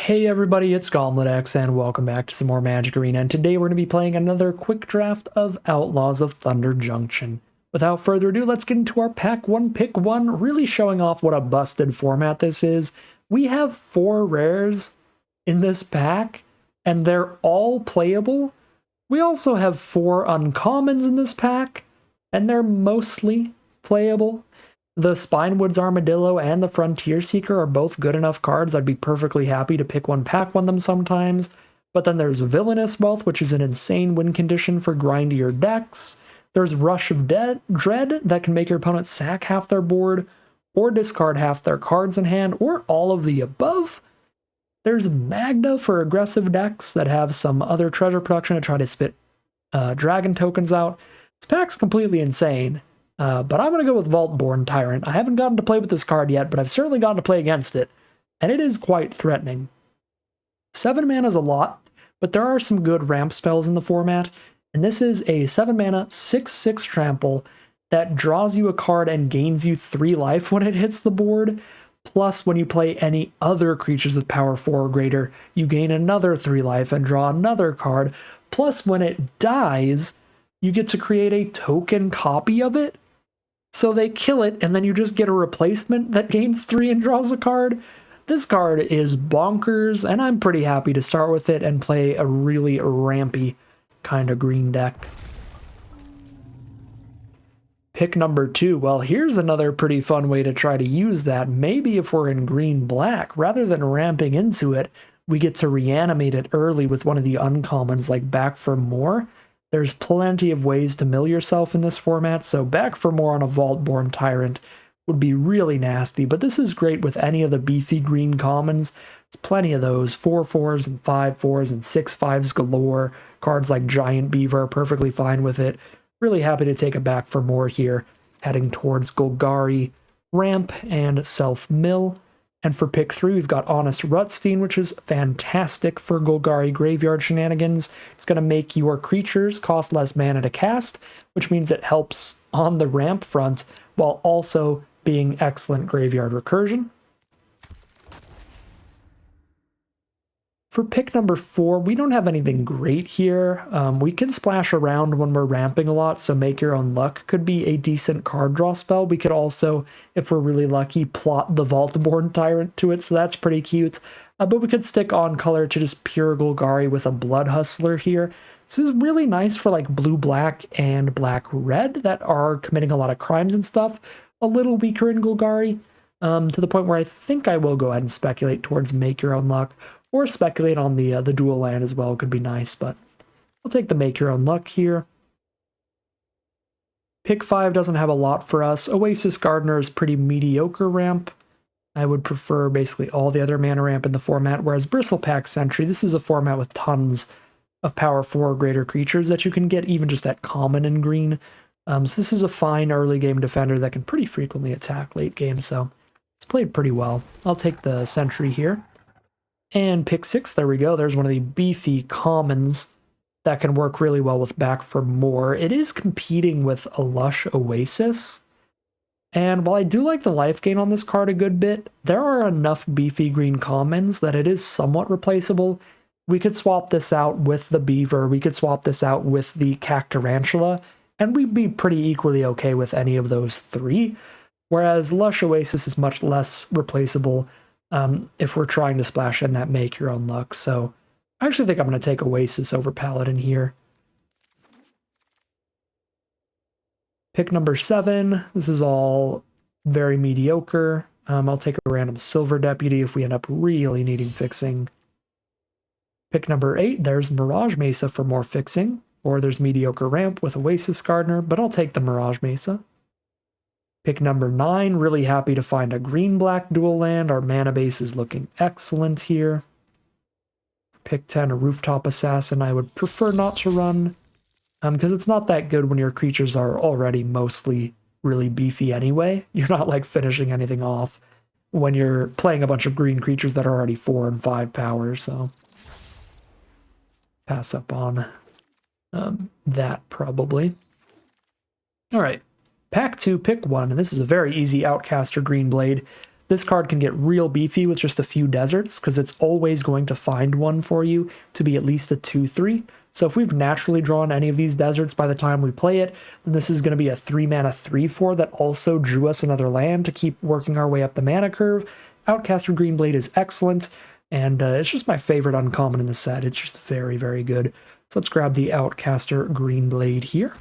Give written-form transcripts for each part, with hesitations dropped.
Hey everybody, it's GobletX and welcome back to some more Magic Arena, and today we're going to be playing another quick draft of Outlaws of Thunder Junction. Without further ado, let's get into our pack 1 pick 1, really showing off what a busted format this is. We have 4 rares in this pack, and they're all playable. We also have 4 uncommons in this pack, and they're mostly playable. The Spinewoods Armadillo and the Frontier Seeker are both good enough cards. I'd be perfectly happy to pick one, pack one them sometimes. But then there's Villainous Wealth, which is an insane win condition for grindier decks. There's Rush of Dread that can make your opponent sack half their board, or discard half their cards in hand, or all of the above. There's Magda for aggressive decks that have some other treasure production to try to spit dragon tokens out. This pack's completely insane. But I'm going to go with Vaultborn Tyrant. I haven't gotten to play with this card yet, but I've certainly gotten to play against it, and it is quite threatening. 7 mana is a lot, but there are some good ramp spells in the format, and this is a 7 mana 6/6 trample that draws you a card and gains you 3 life when it hits the board, plus when you play any other creatures with power 4 or greater, you gain another 3 life and draw another card, plus when it dies, you get to create a token copy of it. So they kill it, and then you just get a replacement that gains 3 and draws a card. This card is bonkers, and I'm pretty happy to start with it and play a really rampy kind of green deck. Pick number 2. Well, here's another pretty fun way to try to use that. Maybe if we're in green-black, rather than ramping into it, we get to reanimate it early with one of the uncommons like Back for More. There's plenty of ways to mill yourself in this format, so Back for More on a Vaultborn Tyrant would be really nasty, but this is great with any of the beefy green commons. There's plenty of those, 4/4s and 5/4s and 6/5s galore. Cards like Giant Beaver are perfectly fine with it. Really happy to take a Back for More here, heading towards Golgari, Ramp, and Self-Mill. And for pick 3, we've got Honest Rutstein, which is fantastic for Golgari graveyard shenanigans. It's going to make your creatures cost less mana to cast, which means it helps on the ramp front while also being excellent graveyard recursion. For pick number 4, we don't have anything great here. We can splash around when we're ramping a lot, so Make Your Own Luck could be a decent card draw spell. We could also, if we're really lucky, plot the Vaultborn Tyrant to it, so that's pretty cute. But we could stick on color to just pure Golgari with a Blood Hustler here. This is really nice for like blue-black and black-red that are committing a lot of crimes and stuff. A little weaker in Golgari, to the point where I think I will go ahead and speculate towards Make Your Own Luck. Or speculate on the dual land as well, could be nice, but I'll take the Make Your Own Luck here. Pick 5 doesn't have a lot for us. Oasis Gardener is pretty mediocre ramp. I would prefer basically all the other mana ramp in the format, whereas Bristlepack Sentry, this is a format with tons of power 4 or greater creatures that you can get even just at common and green. So this is a fine early game defender that can pretty frequently attack late game, so it's played pretty well. I'll take the Sentry here. And pick 6, there we go. There's one of the beefy commons that can work really well with Back for More. It is competing with a Lush Oasis. And while I do like the life gain on this card a good bit, there are enough beefy green commons that it is somewhat replaceable. We could swap this out with the Beaver, we could swap this out with the Cactarantula, and we'd be pretty equally okay with any of those 3. Whereas Lush Oasis is much less replaceable if we're trying to splash in that Make Your Own Luck. So I actually think I'm going to take Oasis over Paladin here. Pick number 7. This is all very mediocre. I'll take a random Silver Deputy if we end up really needing fixing. Pick number 8. There's Mirage Mesa for more fixing. Or there's Mediocre Ramp with Oasis Gardener, but I'll take the Mirage Mesa. Pick number 9, really happy to find a green-black dual land. Our mana base is looking excellent here. Pick 10, a Rooftop Assassin. I would prefer not to run, because it's not that good when your creatures are already mostly really beefy anyway. You're not like finishing anything off when you're playing a bunch of green creatures that are already 4 and 5 power, so pass up on that probably. All right. Pack 2, pick 1, and this is a very easy Outcaster Green Blade. this card can get real beefy with just a few deserts because it's always going to find one for you to be at least a 2/3. So if we've naturally drawn any of these deserts by the time we play it, then this is going to be a 3-mana 3/4 that also drew us another land to keep working our way up the mana curve. Outcaster Greenblade is excellent, and it's just my favorite uncommon in the set. It's just very, very good. So let's grab the Outcaster Greenblade here.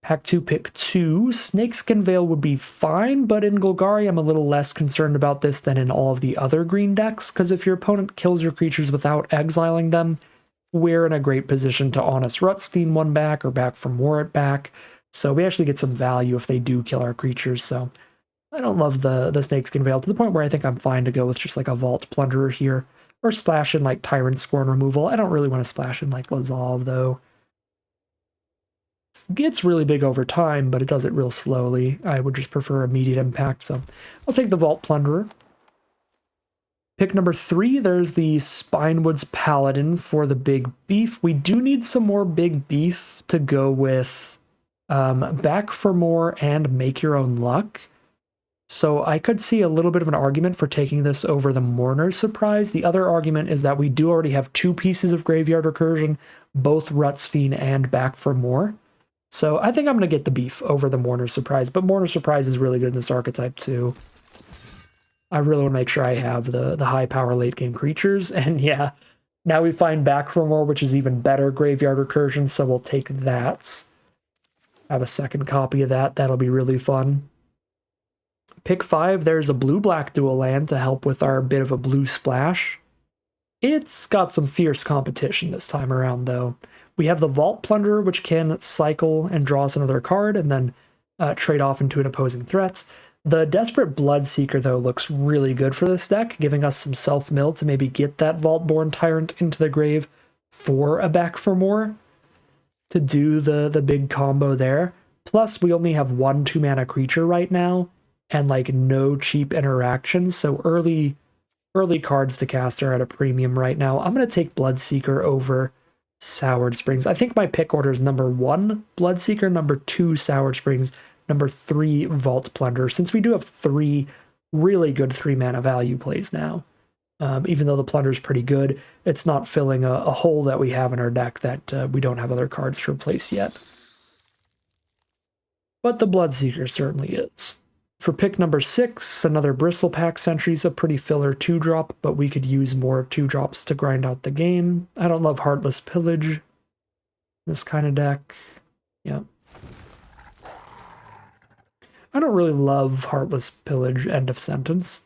Pack 2, pick 2. Snakeskin Veil would be fine, but in Golgari I'm a little less concerned about this than in all of the other green decks, because if your opponent kills your creatures without exiling them, we're in a great position to Honest Rutstein one back or back from war it back, so we actually get some value if they do kill our creatures, so I don't love the Snakeskin Veil to the point where I think I'm fine to go with just like a Vault Plunderer here, or splash in like Tyrant Scorn removal. I don't really want to splash in like Lazav though. It gets really big over time, but it does it real slowly. I would just prefer immediate impact, so I'll take the Vault Plunderer. Pick number 3, there's the Spinewoods Paladin for the big beef. We do need some more big beef to go with Back for More and Make Your Own Luck. So I could see a little bit of an argument for taking this over the Mourner's Surprise. The other argument is that we do already have 2 pieces of Graveyard Recursion, both Rutstein and Back for More. So I think I'm going to get the beef over the Mourner's Surprise, but Mourner's Surprise is really good in this archetype too. I really want to make sure I have the high power late game creatures, and yeah, now we find Back for More, which is even better Graveyard Recursion, so we'll take that. I have a second copy of that, that'll be really fun. Pick 5, there's a blue-black dual land to help with our bit of a blue splash. It's got some fierce competition this time around though. We have the Vault Plunderer, which can cycle and draw us another card and then trade off into an opposing threat. The Desperate Bloodseeker, though, looks really good for this deck, giving us some self-mill to maybe get that Vault-Born Tyrant into the grave for a Back for More to do the big combo there. Plus, we only have 1 2-mana creature right now and like no cheap interactions, so early cards to cast are at a premium right now. I'm going to take Bloodseeker over Soured Springs. I think my pick order is number 1, Bloodseeker, number 2, Soured Springs, number 3, Vault Plunderer, since we do have 3 really good 3-mana value plays now. Even though the Plunder is pretty good, it's not filling a hole that we have in our deck that we don't have other cards to replace yet. But the Bloodseeker certainly is. For pick number 6, another Bristlepack Sentry's a pretty filler 2-drop, but we could use more 2-drops to grind out the game. I don't love Heartless Pillage, this kind of deck. Yeah. I don't really love Heartless Pillage, end of sentence.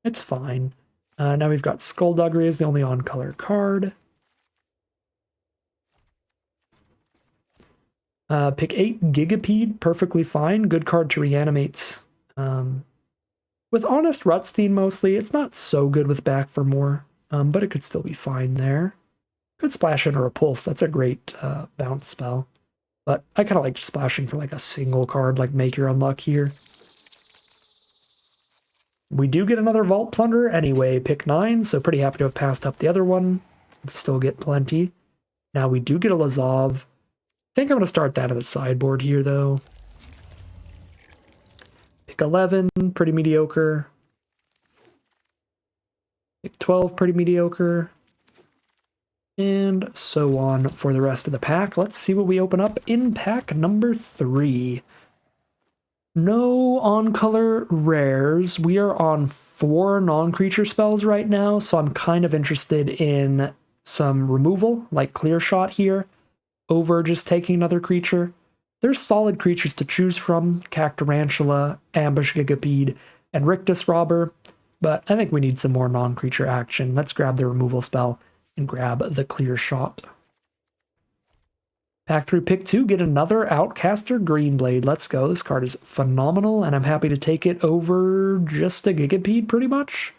It's fine. Now we've got Skullduggery as the only on-color card. Pick 8, Gigapede, perfectly fine. Good card to reanimate. With Honest Rutstein mostly, it's not so good with Back for More, but it could still be fine there. Could splash in a Repulse, that's a great bounce spell. But I kind of like just splashing for like a single card, like Make Your Own Luck here. We do get another Vault Plunderer anyway, pick 9, so pretty happy to have passed up the other one. We still get plenty. Now we do get a Lazav. I think I'm going to start that at the sideboard here, though. Pick 11, pretty mediocre. Pick 12, pretty mediocre. And so on for the rest of the pack. Let's see what we open up in pack number 3. No on-color rares. We are on 4 non-creature spells right now, so I'm kind of interested in some removal, like Clear Shot here, over just taking another creature. There's solid creatures to choose from, Cactarantula, Ambush Gigapede, and Rictus Robber, but I think we need some more non-creature action. Let's grab the removal spell and grab the Clear Shot. Pack 3, pick 2, get another Outcaster Greenblade. Let's go. This card is phenomenal, and I'm happy to take it over just a Gigapede, pretty much.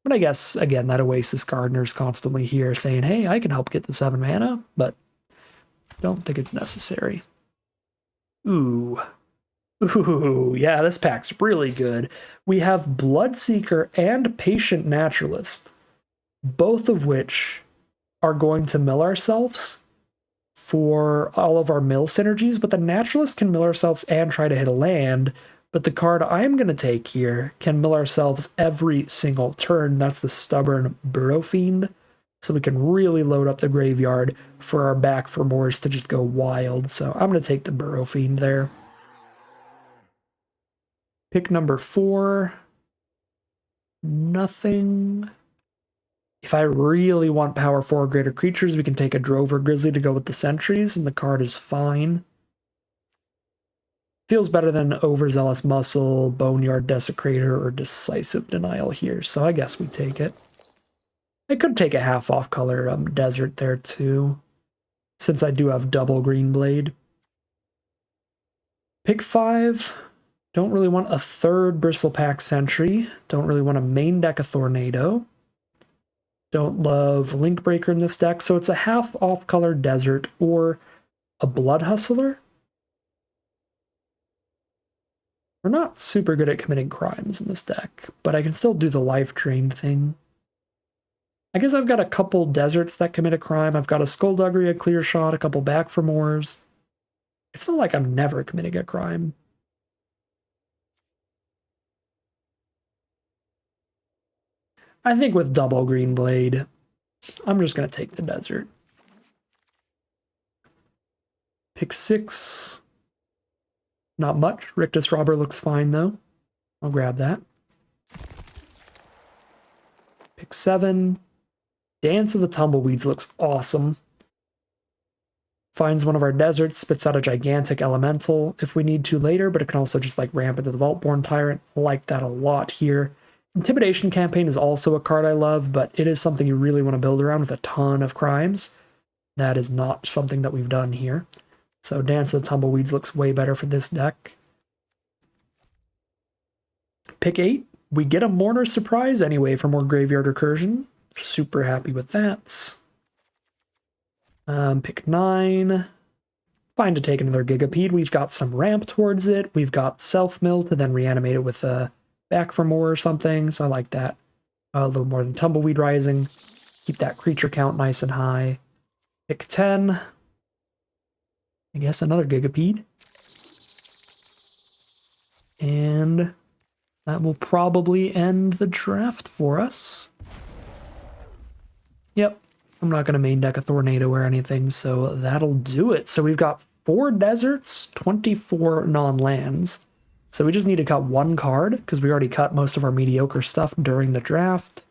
But I guess, again, that Oasis Gardener's constantly here saying, hey, I can help get the 7 mana, but don't think it's necessary. Ooh, yeah, this pack's really good. We have Bloodseeker and Patient Naturalist, both of which are going to mill ourselves for all of our mill synergies, but the Naturalist can mill ourselves and try to hit a land, But the card I'm going to take here can mill ourselves every single turn. That's the Stubborn Burrow Fiend. So we can really load up the graveyard for our back for mores to just go wild. So I'm going to take the Burrow Fiend there. Pick number 4. Nothing. If I really want power 4 or greater creatures, we can take a Drover Grizzly to go with the sentries, and the card is fine. Feels better than Overzealous Muscle, Boneyard Desecrator, or Decisive Denial here, so I guess we take it. I could take a half off color Desert there too, since I do have double Green Blade. Pick 5. Don't really want a third Bristlepack Sentry. Don't really want a main deck of Tornado. Don't love Link Breaker in this deck, so it's a half off color Desert or a Blood Hustler. We're not super good at committing crimes in this deck, but I can still do the life drain thing. I guess I've got a couple deserts that commit a crime. I've got a Skullduggery, a Clear Shot, a couple Back for Mores. It's not like I'm never committing a crime. I think with double Green Blade, I'm just going to take the desert. Pick 6. Not much. Rictus Robber looks fine, though. I'll grab that. Pick 7. Dance of the Tumbleweeds looks awesome. Finds one of our deserts, spits out a gigantic elemental if we need to later, but it can also just like ramp into the Vaultborn Tyrant. I like that a lot here. Intimidation Campaign is also a card I love, but it is something you really want to build around with a ton of crimes. That is not something that we've done here. So Dance of the Tumbleweeds looks way better for this deck. Pick 8. We get a Mourner Surprise anyway for more Graveyard Recursion. Super happy with that. Pick 9. Fine to take another Gigapede. We've got some ramp towards it. We've got Self-Mill to then reanimate it with a Back for More or something, so I like that. A little more than Tumbleweed Rising. Keep that creature count nice and high. Pick 10. I guess another Gigapede. And that will probably end the draft for us. Yep, I'm not going to main deck a Tornado or anything, so that'll do it. So we've got 4 deserts, 24 non-lands. So we just need to cut 1 card, because we already cut most of our mediocre stuff during the draft.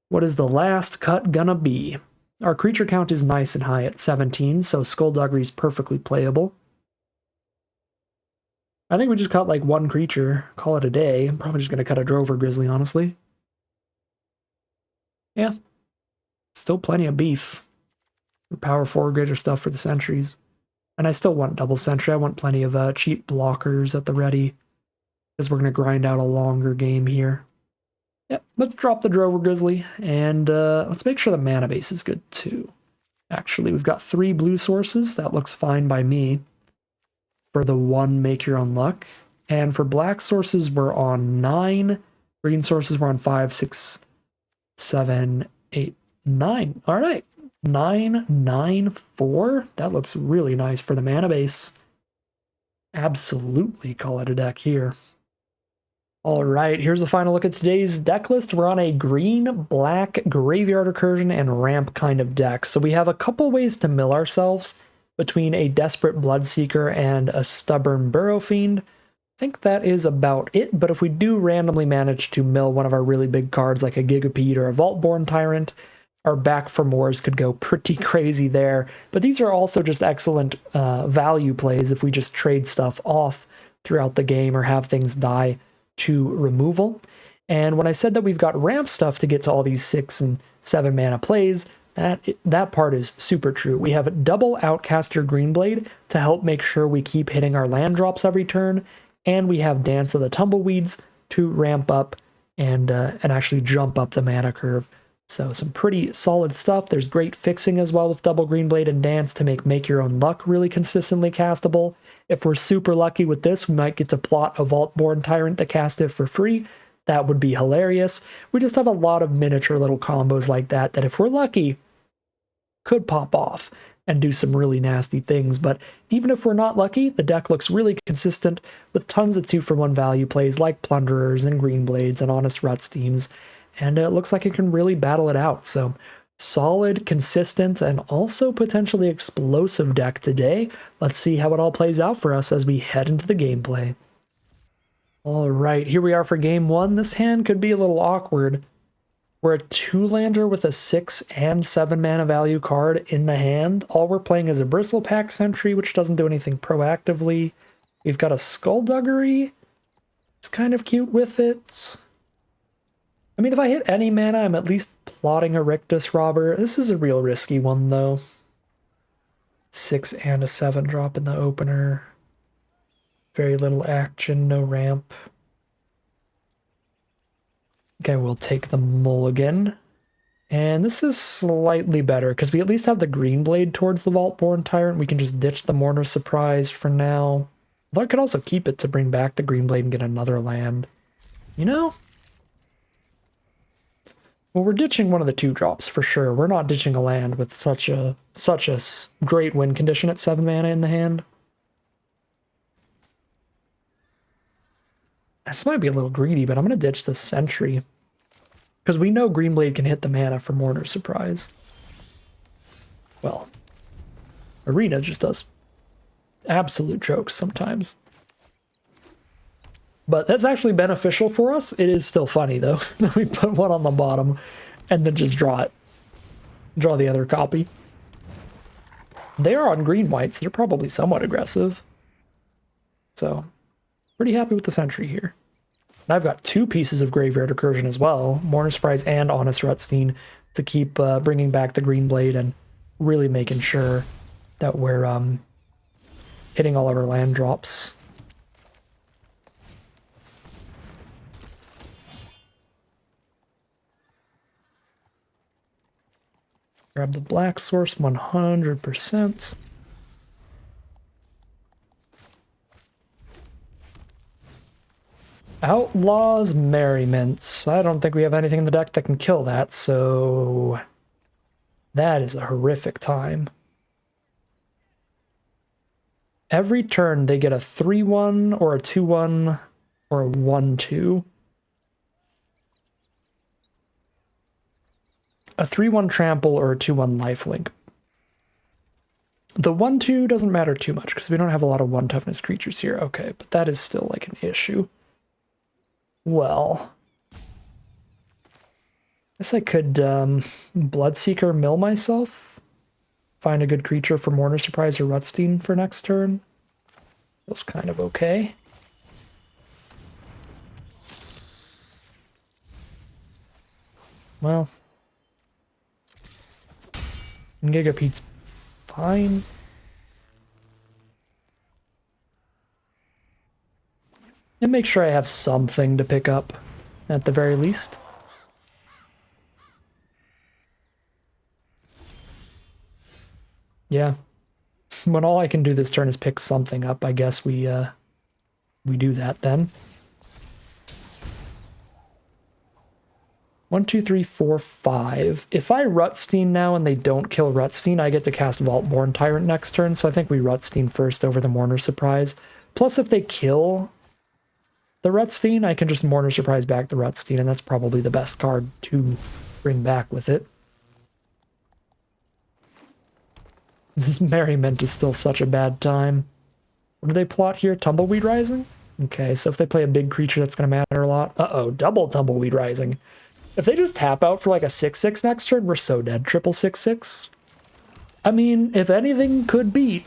What is the last cut gonna be? Our creature count is nice and high at 17, so Skullduggery is perfectly playable. I think we just cut like 1 creature, call it a day. I'm probably just going to cut a Drover Grizzly, honestly. Yeah. Still plenty of beef. Power 4 greater stuff for the sentries. And I still want double sentry. I want plenty of cheap blockers at the ready, because we're going to grind out a longer game here. Yep, let's drop the Drover Grizzly, and let's make sure the mana base is good too. Actually, we've got 3 blue sources. That looks fine by me. For the 1 make your own luck. And for black sources, we're on 9. Green sources, we're on 5, 6, 7, 8, 9. All right. 9, 9, 4. That looks really nice for the mana base. Absolutely call it a deck here. All right, here's the final look at today's deck list. We're on a green-black Graveyard Recursion and ramp kind of deck. So we have a couple ways to mill ourselves between a Desperate Bloodseeker and a Stubborn Burrow Fiend. I think that is about it, but if we do randomly manage to mill one of our really big cards like a Gigapede or a Vaultborn Tyrant, our Back for Mores could go pretty crazy there. But these are also just excellent value plays if we just trade stuff off throughout the game or have things die to removal. And when I said that we've got ramp stuff to get to all these 6 and 7 mana plays, that part is super true. We have double Outcaster Greenblade to help make sure we keep hitting our land drops every turn, and we have Dance of the Tumbleweeds to ramp up and actually jump up the mana curve. So some pretty solid stuff. There's great fixing as well with double Greenblade and Dance to make your own luck really consistently castable. If we're super lucky with this, we might get to plot a Vaultborn Tyrant to cast it for free. That would be hilarious. We just have a lot of miniature little combos like that if we're lucky, could pop off. and do some really nasty things. But even if we're not lucky, the deck looks really consistent with tons of 2-for-1 value plays like Plunderers and Green Blades and Honest Rutsteins, and it looks like it can really battle it out. So solid, consistent, and also potentially explosive deck today. Let's see how it all plays out for us as we head into the gameplay. All right, here we are for game 1. This hand could be a little awkward. We're a 2-lander with a 6 and 7 mana value card in the hand. All we're playing is a Bristlepack Sentry, which doesn't do anything proactively. We've got a Skullduggery. It's kind of cute with it. I mean, if I hit any mana, I'm at least plotting a Rictus Robber. This is a real risky one, though. 6 and a 7 drop in the opener. Very little action, no ramp. Okay, we'll take the mulligan. And this is slightly better, because we at least have the Green Blade towards the Vaultborn Tyrant. We can just ditch the Mourner's Surprise for now. Although I could also keep it to bring back the Green Blade and get another land. You know? Well, we're ditching one of the 2-drops for sure. We're not ditching a land with such a great win condition at 7 mana in the hand. This might be a little greedy, but I'm going to ditch the Sentry. Because we know Green Blade can hit the mana for Mourner's Surprise. Well, Arena just does absolute jokes sometimes. But that's actually beneficial for us. It is still funny, though. We put one on the bottom and then just draw it. Draw the other copy. They are on green-white, so they're probably somewhat aggressive. So, pretty happy with the Sentry here. And I've got 2 pieces of Graveyard Recursion as well. Mourner's Surprise and Honest Rutstein to keep bringing back the Green Blade and really making sure that we're hitting all of our land drops. Grab the black source 100%. Outlaws Merriments. I don't think we have anything in the deck that can kill that, so that is a horrific time. Every turn they get a 3-1 or a 2-1 or a 1-2. A 3-1 trample or a 2-1 lifelink. The 1-2 doesn't matter too much because we don't have a lot of 1 toughness creatures here. Okay, but that is still like an issue. Well, I guess I could Bloodseeker mill myself. Find a good creature for Mourner's Surprise or Rutstein for next turn. Feels kind of okay. Well, Gigapete's fine. And make sure I have something to pick up, at the very least. Yeah. When all I can do this turn is pick something up, I guess we do that then. 1, 2, 3, 4, 5. If I Rutstein now and they don't kill Rutstein, I get to cast Vaultborn Tyrant next turn, so I think we Rutstein first over the Mourner's Surprise. Plus, if they kill the Rutstein, I can just Mourner's Surprise back the Rutstein, and that's probably the best card to bring back with it. This Merriment is still such a bad time. What do they plot here? Tumbleweed Rising? Okay, so if they play a big creature, that's going to matter a lot. Uh-oh, double Tumbleweed Rising. If they just tap out for like a 6-6 next turn, we're so dead. 6-6-6. I mean, if anything could beat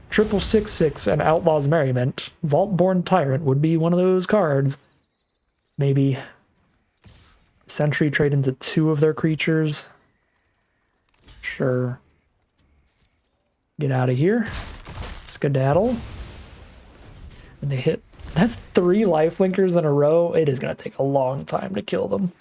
6-6 and Outlaws Merriment, Vaultborn Tyrant would be one of those cards. Maybe Sentry trade into 2 of their creatures. Sure. Get out of here. Skedaddle. And they hit. That's 3 lifelinkers in a row. It is going to take a long time to kill them.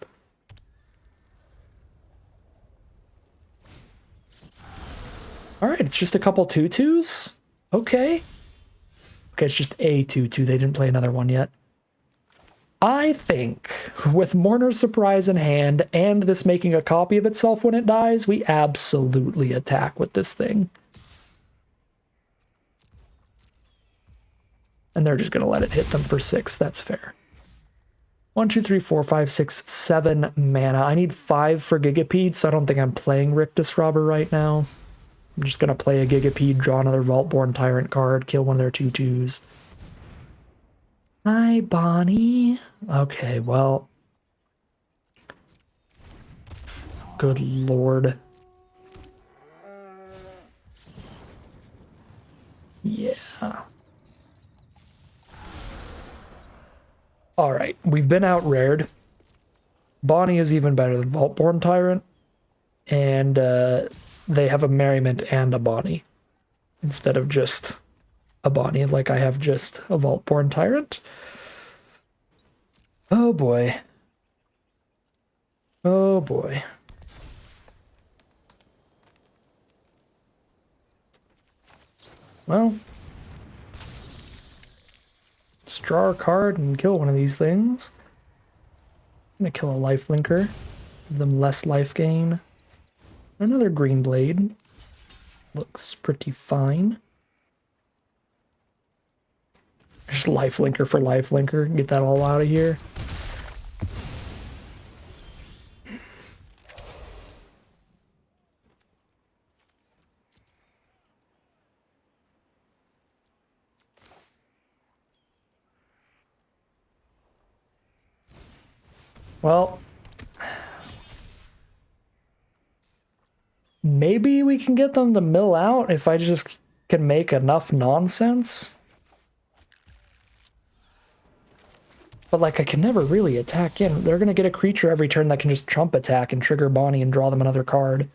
Alright, it's just a couple 2/2s. Okay. Okay, it's just a 2/2. They didn't play another one yet. I think with Mourner's Surprise in hand and this making a copy of itself when it dies, we absolutely attack with this thing. And they're just going to let it hit them for 6. That's fair. 1, 2, 3, 4, 5, 6, 7 mana. I need 5 for Gigapede, so I don't think I'm playing Rictus Robber right now. I'm just going to play a Gigapede, draw another Vaultborn Tyrant card, kill one of their 2/2s. Hi, Bonnie. Okay, well. Good lord. Yeah. Alright, we've been out-rared. Bonnie is even better than Vaultborn Tyrant. And they have a Merriment and a Bonnie. Instead of just a Bonnie, like I have just a Vaultborn Tyrant. Oh boy. Oh boy. Well, let's draw a card and kill one of these things. I'm gonna kill a lifelinker, give them less life gain. Another green blade. Looks pretty fine. Just lifelinker for lifelinker. Get that all out of here. Well, maybe we can get them to mill out if I just can make enough nonsense. But, like, I can never really attack in. They're going to get a creature every turn that can just chump attack and trigger Bonnie and draw them another card.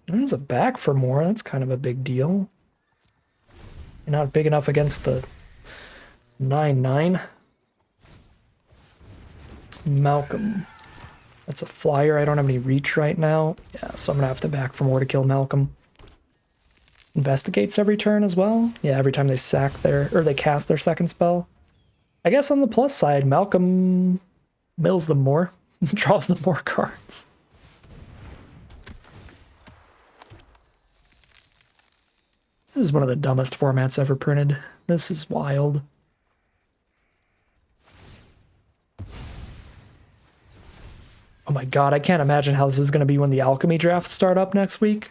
There's a back for more. That's kind of a big deal. You're not big enough against the 9/9. Malcolm. That's a flyer. I don't have any reach right now. Yeah, so I'm going to have to back for more to kill Malcolm. Investigates every turn as well. Yeah, every time they sack or they cast their second spell. I guess on the plus side, Malcolm mills them more. Draws them more cards. This is one of the dumbest formats ever printed. This is wild. Oh my god, I can't imagine how this is going to be when the alchemy drafts start up next week.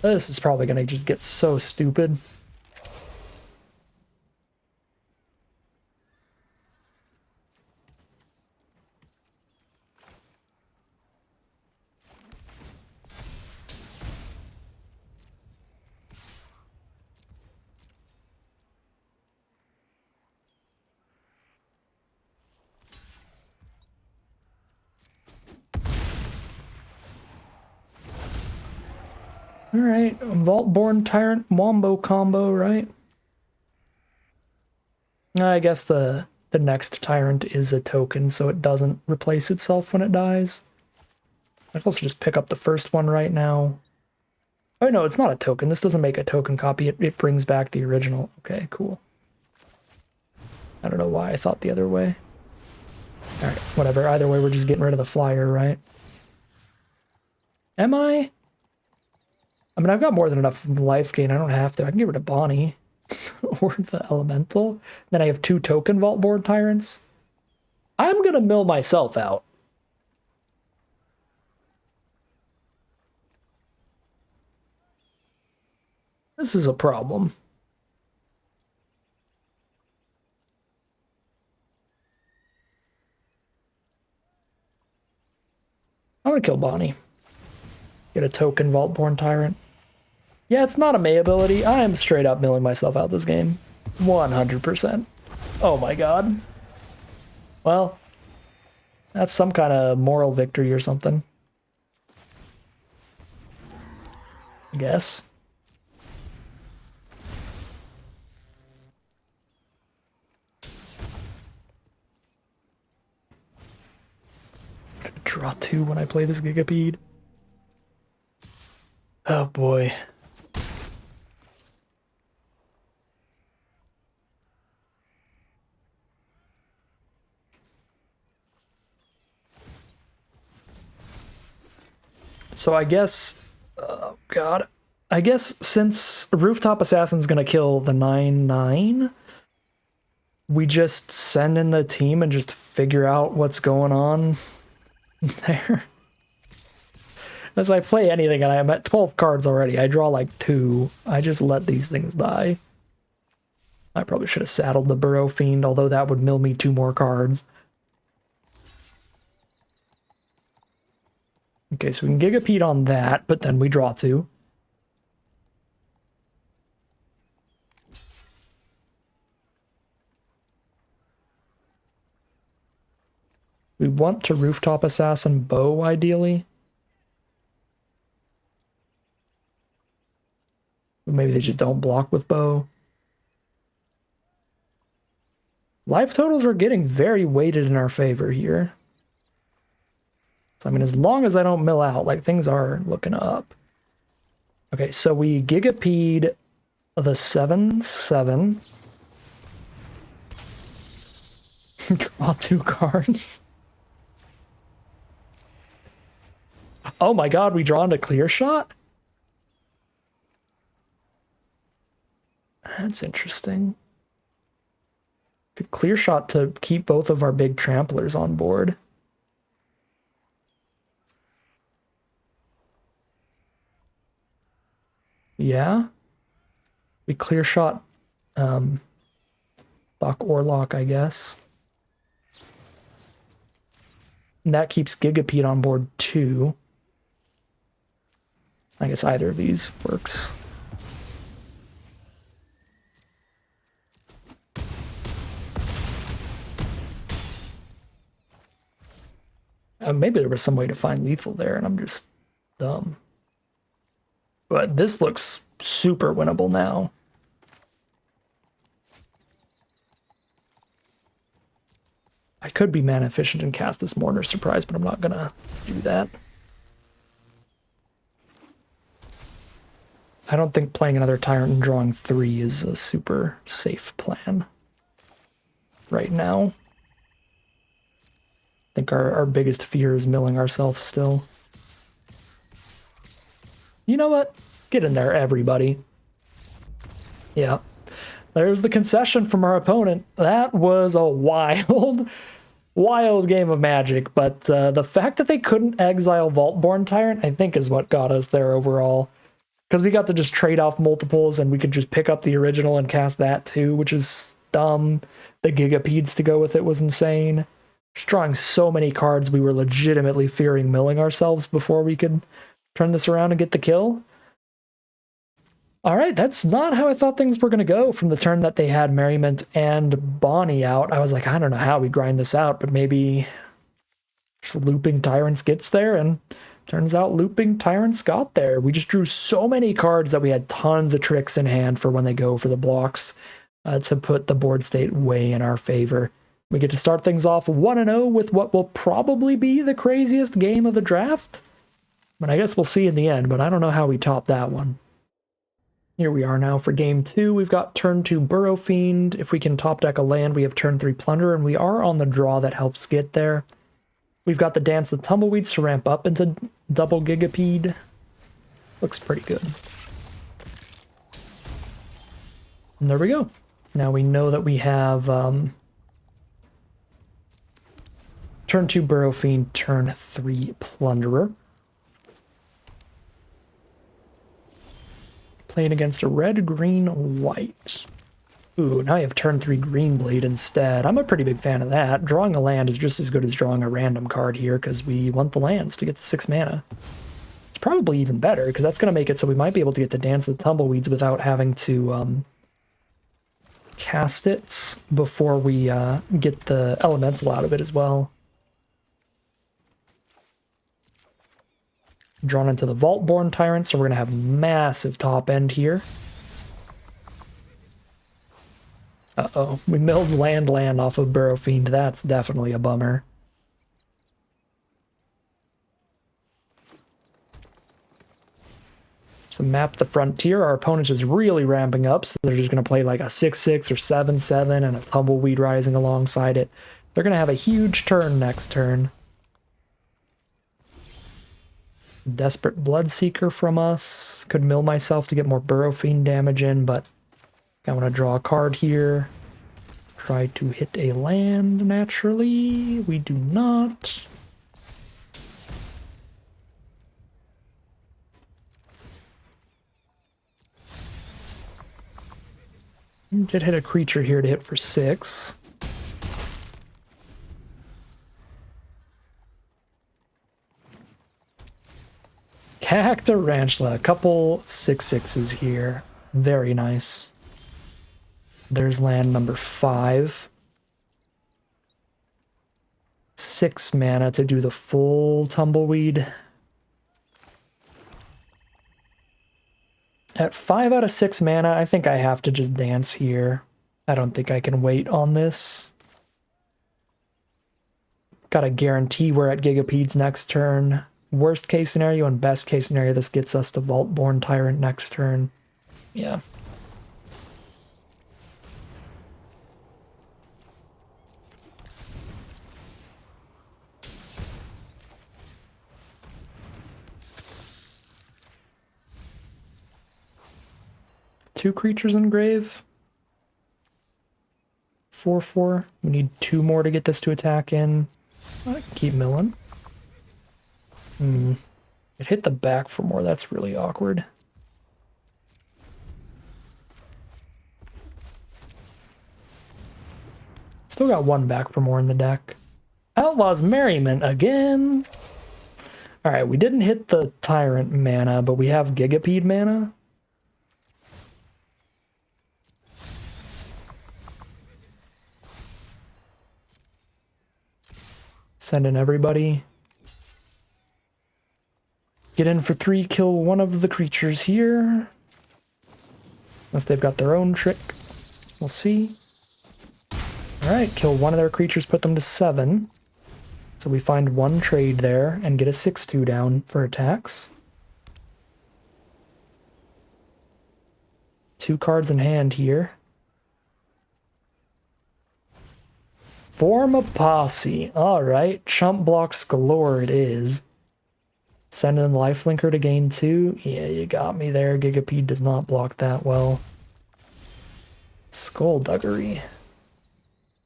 This is probably going to just get so stupid. Alright, Vaultborn Tyrant Wombo combo, right? I guess the next Tyrant is a token, so it doesn't replace itself when it dies. I can also just pick up the first one right now. Oh no, it's not a token. This doesn't make a token copy. It brings back the original. Okay, cool. I don't know why I thought the other way. Alright, whatever. Either way, we're just getting rid of the flyer, right? Am I? I mean, I've got more than enough life gain. I don't have to. I can get rid of Bonnie or the Elemental. Then I have 2 token Vaultborn Tyrants. I'm going to mill myself out. This is a problem. I'm going to kill Bonnie. Get a token Vaultborn Tyrant. Yeah, it's not a May ability. I am straight up milling myself out this game. 100%. Oh my god. Well, that's some kind of moral victory or something. I guess. Draw 2 when I play this Gigapede. Oh boy. So I guess, oh god, I guess since Rooftop Assassin's gonna kill the 9/9, we just send in the team and just figure out what's going on there. As I play anything and I'm at 12 cards already, I draw like 2. I just let these things die. I probably should have saddled the Burrow Fiend, although that would mill me 2 more cards. Okay, so we can Gigapede on that, but then we draw 2. We want to Rooftop Assassin Bow, ideally. Maybe they just don't block with Bow. Life totals are getting very weighted in our favor here. So, I mean, as long as I don't mill out, like, things are looking up. Okay, so we Gigapede the 7/7. Draw 2 cards. Oh my god, we draw into Clear Shot? That's interesting. Good Clear Shot to keep both of our big tramplers on board. Yeah. We Clear Shot Doc Orlock, I guess. And that keeps Gigapede on board too. I guess either of these works. Maybe there was some way to find lethal there, and I'm just dumb. But this looks super winnable now. I could be mana efficient and cast this Mourner Surprise, but I'm not gonna do that. I don't think playing another Tyrant and drawing 3 is a super safe plan right now. I think our biggest fear is milling ourselves still. You know what? Get in there, everybody. Yeah. There's the concession from our opponent. That was a wild, wild game of Magic, but the fact that they couldn't exile Vaultborn Tyrant, I think, is what got us there overall. Because we got to just trade off multiples, and we could just pick up the original and cast that too, which is dumb. The Gigapedes to go with it was insane. Just drawing so many cards, we were legitimately fearing milling ourselves before we could turn this around and get the kill. All right, that's not how I thought things were going to go from the turn that they had Merriment and Bonnie out. I was like, I don't know how we grind this out, but maybe just Looping Tyrants gets there, and turns out Looping Tyrants got there. We just drew so many cards that we had tons of tricks in hand for when they go for the blocks to put the board state way in our favor. We get to start things off 1-0 with what will probably be the craziest game of the draft. But I guess we'll see in the end, but I don't know how we top that one. Here we are now for game 2. We've got turn 2 Burrow Fiend. If we can top deck a land, we have turn 3 Plunder, and we are on the draw that helps get there. We've got the Dance the Tumbleweeds to ramp up into double Gigapede. Looks pretty good. And there we go. Now we know that we have turn 2 Burrow Fiend, turn 3 Plunderer. Playing against a red, green, white. Ooh, now you have turn 3 Green Blade instead. I'm a pretty big fan of that. Drawing a land is just as good as drawing a random card here because we want the lands to get the 6 mana. It's probably even better because that's going to make it so we might be able to get to Dance the Tumbleweeds without having to cast it before we get the elemental out of it as well. Drawn into the Vaultborn Tyrant, so we're going to have massive top end here. Uh-oh, we milled land off of Burrow Fiend. That's definitely a bummer. So map the frontier. Our opponent's just really ramping up, so they're just going to play like a 6-6 or 7-7 and a tumbleweed rising alongside it. They're going to have a huge turn next turn. Desperate Bloodseeker from us. Could mill myself to get more Burrow Fiend damage in, but I want to draw a card here. Try to hit a land naturally. We do not. Did hit a creature here to hit for 6. Cactarantula, a couple 6/6s here. Very nice. There's land number 5. 6 mana to do the full tumbleweed. At 5 out of 6 mana, I think I have to just dance here. I don't think I can wait on this. Gotta guarantee we're at Gigapedes next turn. Worst case scenario and best case scenario, this gets us to Vaultborn Tyrant next turn. Yeah. Two creatures in grave. 4/4. We need 2 more to get this to attack in. I can keep milling. It hit the back for more. That's really awkward. Still got 1 back for more in the deck. Outlaws Merriment again. Alright, we didn't hit the Tyrant mana, but we have Gigapede mana. Send in everybody. Get in for 3, kill one of the creatures here. Unless they've got their own trick. We'll see. Alright, kill one of their creatures, put them to 7. So we find 1 trade there and get a 6/2 down for attacks. 2 cards in hand here. Form a posse. Alright, chump blocks galore it is. Send in Lifelinker to gain 2. Yeah, you got me there. Gigapede does not block that well. Skullduggery.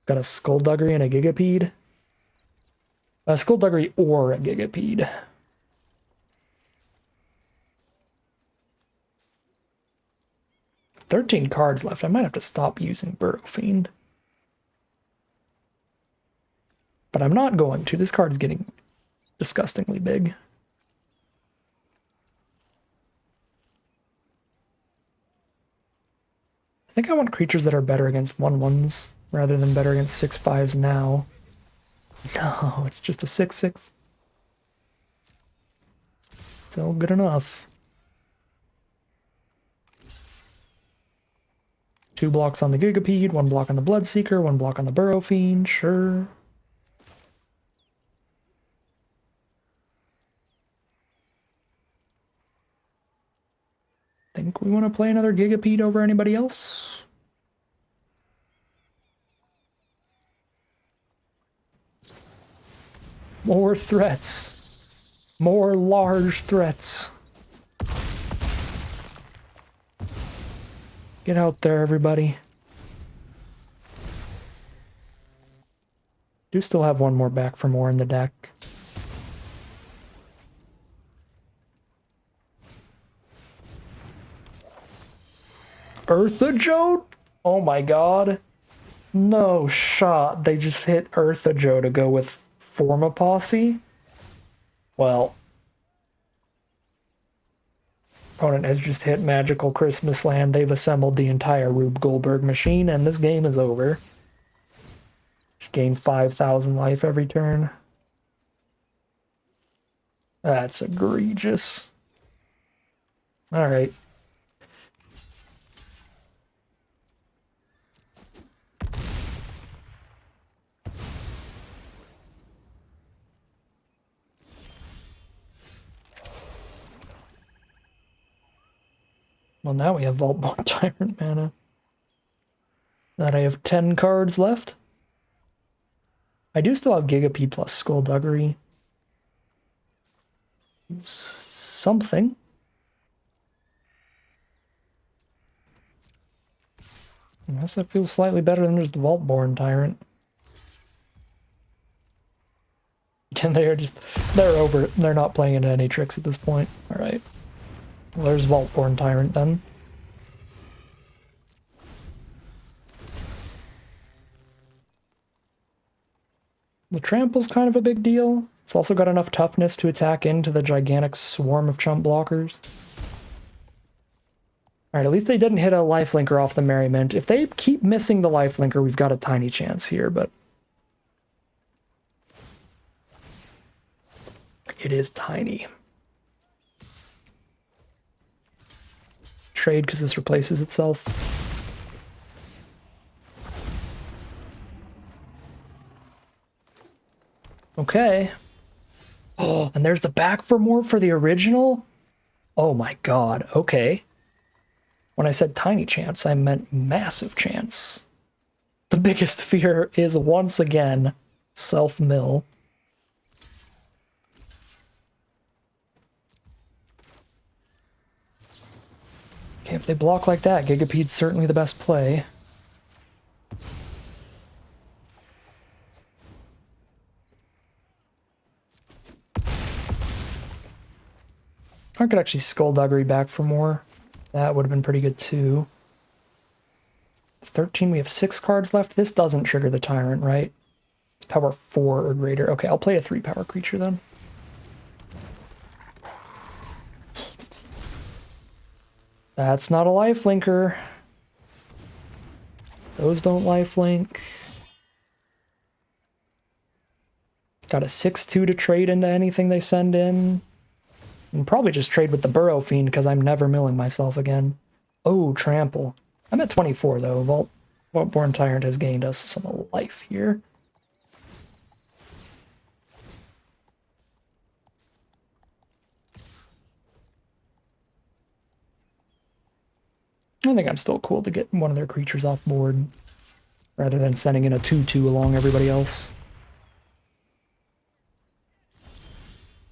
Got a Skullduggery and a Gigapede. A Skullduggery or a Gigapede. $13 cards left. I might have to stop using Burrow Fiend. But I'm not going to. This card's getting disgustingly big. I think I want creatures that are better against 1/1s rather than better against 6/5s now. No, it's just a 6/6. Still good enough. 2 blocks on the Gigapede, 1 block on the Bloodseeker, 1 block on the Burrow Fiend, sure. Think we want to play another Gigapede over anybody else? More threats. More large threats. Get out there, everybody. Do still have 1 more back for more in the deck. Earthajode? Oh my god. No shot. They just hit Earthajode to go with Form a Posse? Well. Opponent has just hit Magical Christmas Land. They've assembled the entire Rube Goldberg machine, and this game is over. Just gain 5,000 life every turn. That's egregious. Alright. Well, now we have Vault-Born Tyrant mana. That I have 10 cards left. I do still have Gigapede plus Skullduggery. Something. I guess that feels slightly better than just Vault-Born Tyrant. And they're over it. They're not playing into any tricks at this point. Alright. Well, there's Vault-Born Tyrant then. The trample's kind of a big deal. It's also got enough toughness to attack into the gigantic swarm of chump blockers. Alright, at least they didn't hit a lifelinker off the Merriment. If they keep missing the lifelinker, we've got a tiny chance here, but it is tiny. Trade because this replaces itself. Okay. Oh, and there's the back for more for the original? Oh my god, okay. When I said tiny chance, I meant massive chance. The biggest fear is once again self-mill. Okay, if they block like that, Gigapede's certainly the best play. I could actually Skullduggery back for more. That would have been pretty good too. 13, we have 6 cards left. This doesn't trigger the Tyrant, right? It's power 4 or greater. Okay, I'll play a 3-power creature then. That's not a lifelinker. Those don't lifelink. Got a 6/2 to trade into anything they send in. And probably just trade with the Burrow Fiend because I'm never milling myself again. Oh, trample. I'm at 24 though. Vault-Born Tyrant has gained us some life here. I think I'm still cool to get one of their creatures off board rather than sending in a 2/2 along everybody else.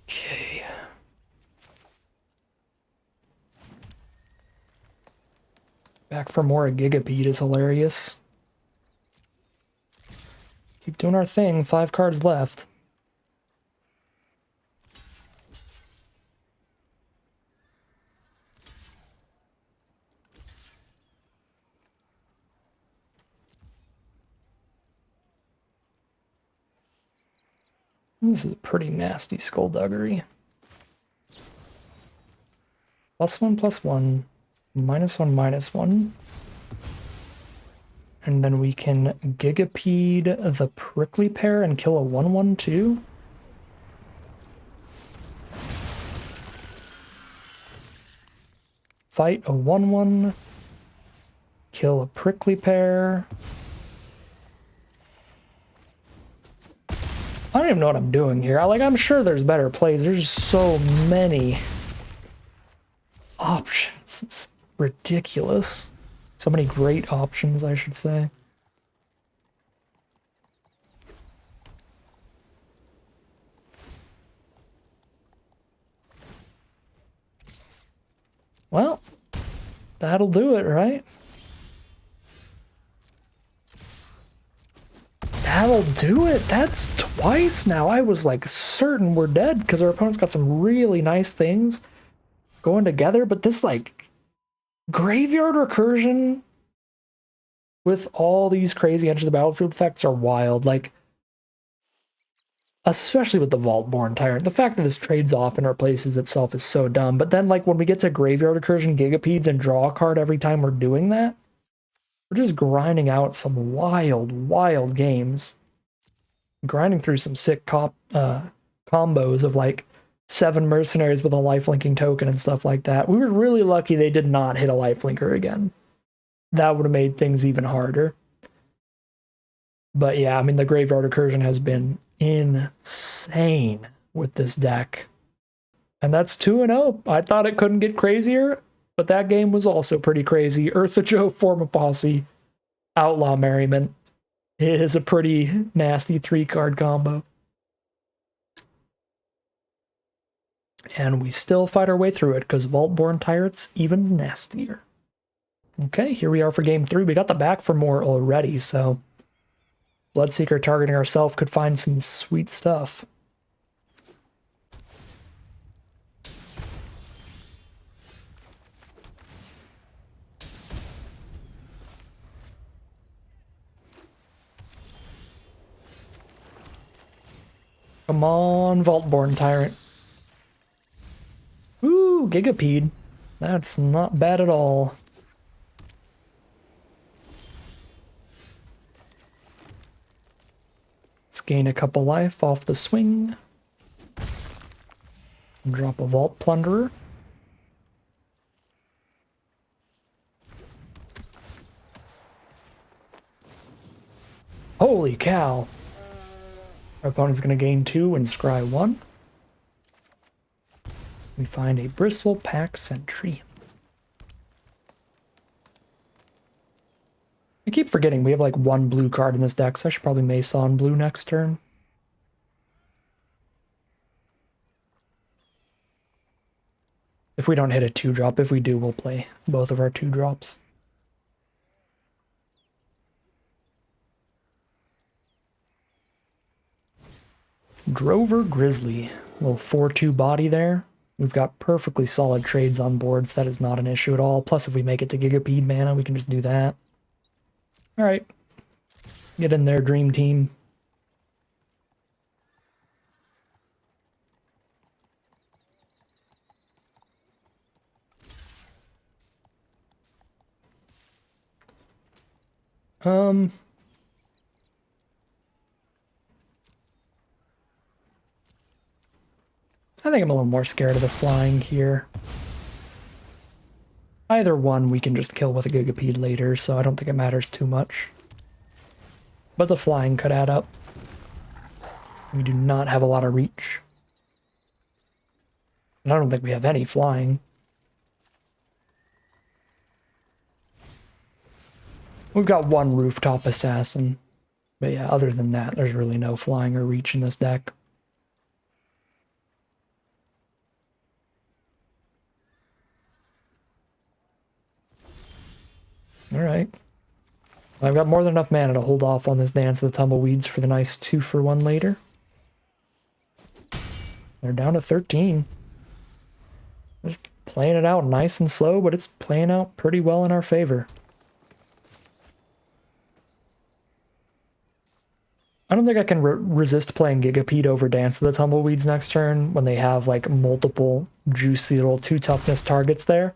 Okay. Back for more. A Gigapede is hilarious. Keep doing our thing. 5 cards left. This is a pretty nasty Skullduggery. +1/+1. -1/-1. And then we can Gigapede the Prickly Pear and kill a 1/1/2. Fight a 1/1. Kill a Prickly Pear. I don't even know what I'm doing here. I'm sure there's better plays. There's so many options. It's ridiculous. So many great options, I should say. Well, that'll do it, right? That'll do it. That's twice now. I was certain we're dead because our opponent's got some really nice things going together, but this graveyard recursion with all these crazy edge of the battlefield effects are wild. Especially with the Vault-Born Tyrant. The fact that this trades off and replaces itself is so dumb. But then when we get to graveyard recursion Gigapedes and draw a card every time we're doing that, we're just grinding out some wild, wild games. Grinding through some sick combos of 7 mercenaries with a lifelinking token and stuff like that. We were really lucky they did not hit a lifelinker again. That would have made things even harder. But yeah, I mean, the graveyard recursion has been insane with this deck. And that's 2-0. I thought it couldn't get crazier. But that game was also pretty crazy. Eartha Joe, Form a Posse, Outlaw Merriment. It is a pretty nasty 3-card combo. And we still fight our way through it, because Vaultborn Tyrant's even nastier. Okay, here we are for game 3. We got the back for more already, so Bloodseeker targeting ourselves could find some sweet stuff. Come on, Vaultborn Tyrant. Ooh, Gigapede. That's not bad at all. Let's gain a couple life off the swing. Drop a Vault Plunderer. Holy cow! Our opponent's going to gain 2 and scry 1. We find a Bristlepack Sentry. I keep forgetting we have like 1 blue card in this deck, so I should probably Mason blue next turn. If we don't hit a 2-drop, if we do, we'll play both of our 2-drops. Drover Grizzly, little 4-2 body there. We've got perfectly solid trades on boards. That is not an issue at all. Plus, if we make it to Gigapede mana, we can just do that. All right. Get in there, Dream Team. I think I'm a little more scared of the flying here. Either one we can just kill with a Gigapede later, so I don't think it matters too much. But the flying could add up. We do not have a lot of reach. And I don't think we have any flying. We've got 1 Rooftop Assassin. But yeah, other than that, there's really no flying or reach in this deck. Alright. I've got more than enough mana to hold off on this Dance of the Tumbleweeds for the nice 2-for-1 later. They're down to 13. Just playing it out nice and slow, but it's playing out pretty well in our favor. I don't think I can resist playing Gigapede over Dance of the Tumbleweeds next turn when they have like multiple juicy little 2-toughness targets there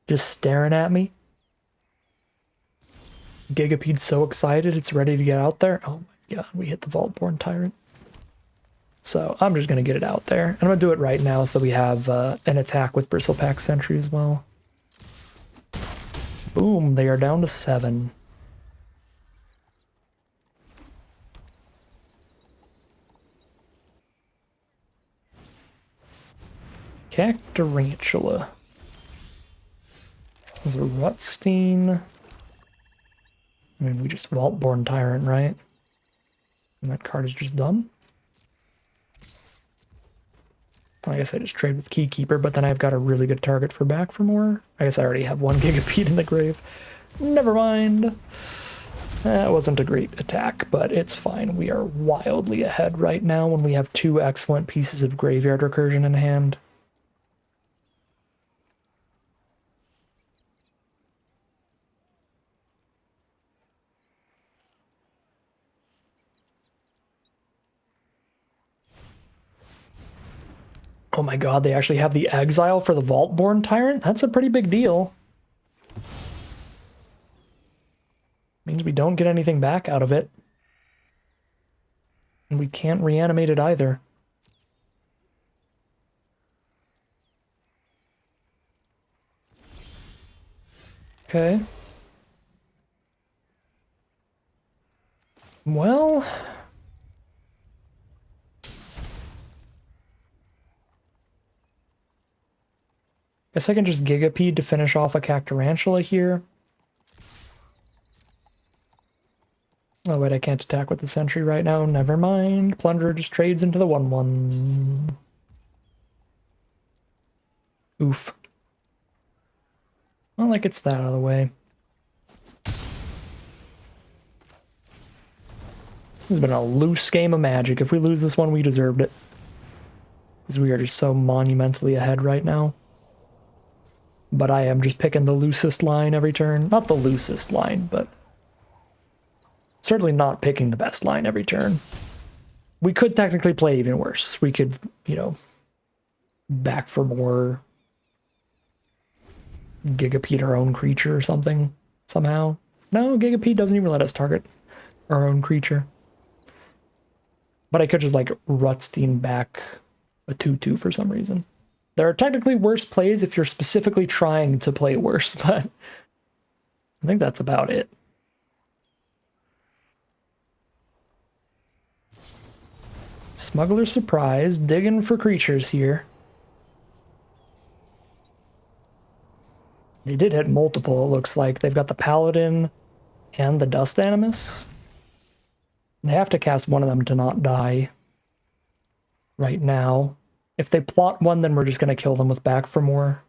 just staring at me. Gigapede's so excited it's ready to get out there. Oh my god, we hit the Vaultborn Tyrant. So I'm just going to get it out there. And I'm going to do it right now so we have an attack with Bristlepack Sentry as well. Boom, they are down to 7. Cactarantula. There's a Rutstein. I mean, we just Vaultborn Tyrant, right? And that card is just done. I guess I just trade with Keykeeper, but then I've got a really good target for back for more. I guess I already have 1 Gigapede in the grave. Never mind. That wasn't a great attack, but it's fine. We are wildly ahead right now when we have 2 excellent pieces of graveyard recursion in hand. Oh my god, they actually have the exile for the Vaultborn Tyrant? That's a pretty big deal. Means we don't get anything back out of it. And we can't reanimate it either. Okay. Well... Guess I can just Gigapede to finish off a Cactarantula here. Oh wait, I can't attack with the Sentry right now. Never mind. Plunder just trades into the 1/1. Oof. Well, like it's that out of the way. This has been a loose game of Magic. If we lose this one, we deserved it. Because we are just so monumentally ahead right now. But I am just picking the loosest line every turn. Not the loosest line, but certainly not picking the best line every turn. We could technically play even worse. We could, you know, back for more, Gigapede our own creature or something, somehow. No, Gigapede doesn't even let us target our own creature. But I could just, like, Rutstein back a 2/2 for some reason. There are technically worse plays if you're specifically trying to play worse, but I think that's about it. Smuggler Surprise, digging for creatures here. They did hit multiple, it looks like. They've got the Paladin and the Dust Animus. They have to cast one of them to not die right now. If they plot one, then we're just going to kill them with back for more.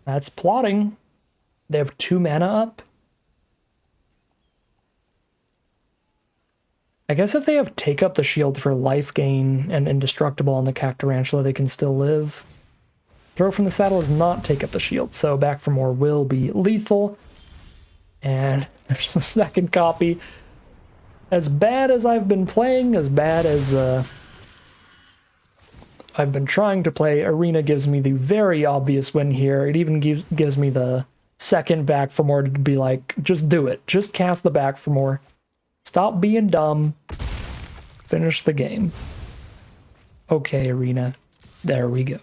That's plotting. They have 2 mana up. I guess if they have Take Up the Shield for life gain and Indestructible on the Cactarantula, they can still live. Throw from the Saddle is not Take Up the Shield, so back for more will be lethal. And there's the second copy. As bad as I've been playing, as bad as I've been trying to play, Arena gives me the very obvious win here. It even gives me the second back for more to be like, just do it. Just cast the back for more. Stop being dumb. Finish the game. Okay, Arena. There we go.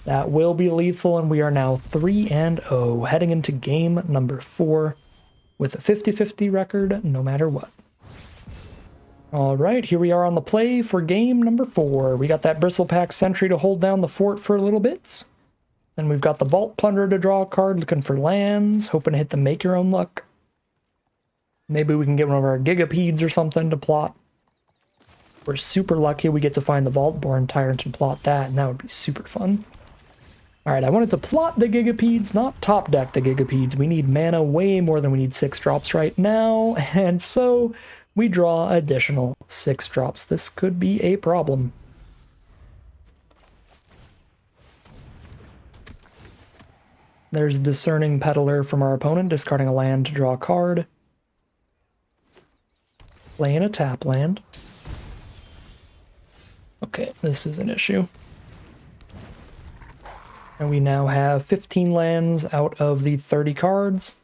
That will be lethal, and we are now 3-0, heading into game number 4 with a 50-50 record, no matter what. All right, here we are on the play for game number 4. We got that Bristlepack Sentry to hold down the fort for a little bit. Then we've got the Vault Plunder to draw a card, looking for lands, hoping to hit the Make Your Own Luck. Maybe we can get one of our Gigapedes or something to plot. We're super lucky we get to find the Vaultborn Tyrant and plot that, and that would be super fun. Alright, I wanted to plot the Gigapedes, not top deck the Gigapedes. We need mana way more than we need 6 drops right now, and so we draw additional 6 drops. This could be a problem. There's Discerning Peddler from our opponent, discarding a land to draw a card. Playing a tap land. Okay, this is an issue. And we now have 15 lands out of the 30 cards.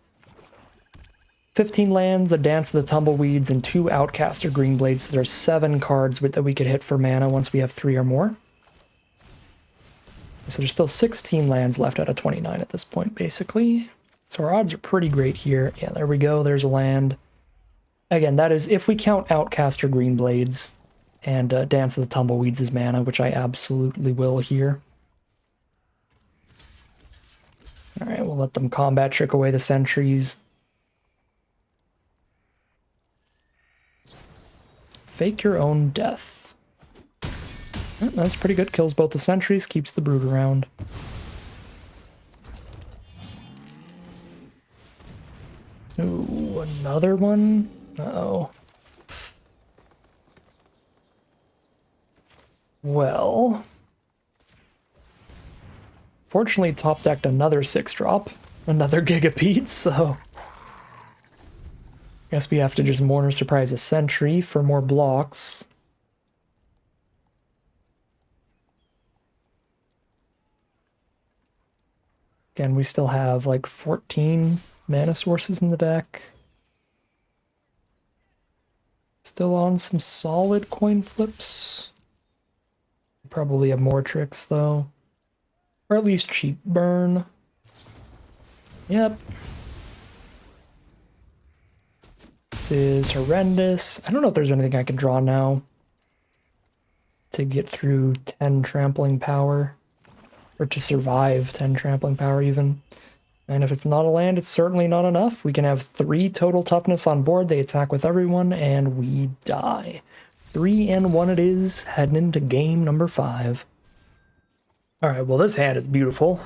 15 lands, a Dance of the Tumbleweeds, and 2 Outcaster Greenblades. So there's 7 cards that we could hit for mana once we have 3 or more. So there's still 16 lands left out of 29 at this point, basically. So our odds are pretty great here. Yeah, there we go. There's a land. Again, that is if we count Outcaster Greenblades and Dance of the Tumbleweeds as mana, which I absolutely will here. Alright, we'll let them combat trick away the sentries. Fake Your Own Death. Oh, that's pretty good. Kills both the sentries, keeps the brood around. Ooh, another one? Uh-oh. Well, fortunately top decked another 6-drop, another Gigapede, so guess we have to just Mourner Surprise a Sentry for more blocks. Again, we still have like 14 mana sources in the deck. Still on some solid coin flips. Probably have more tricks though. Or at least cheap burn. Yep. This is horrendous. I don't know if there's anything I can draw now to get through 10 trampling power. Or to survive 10 trampling power even. And if it's not a land, it's certainly not enough. We can have 3 total toughness on board. They attack with everyone, and we die. 3-1 it is, heading into game number 5. Alright, well this hand is beautiful.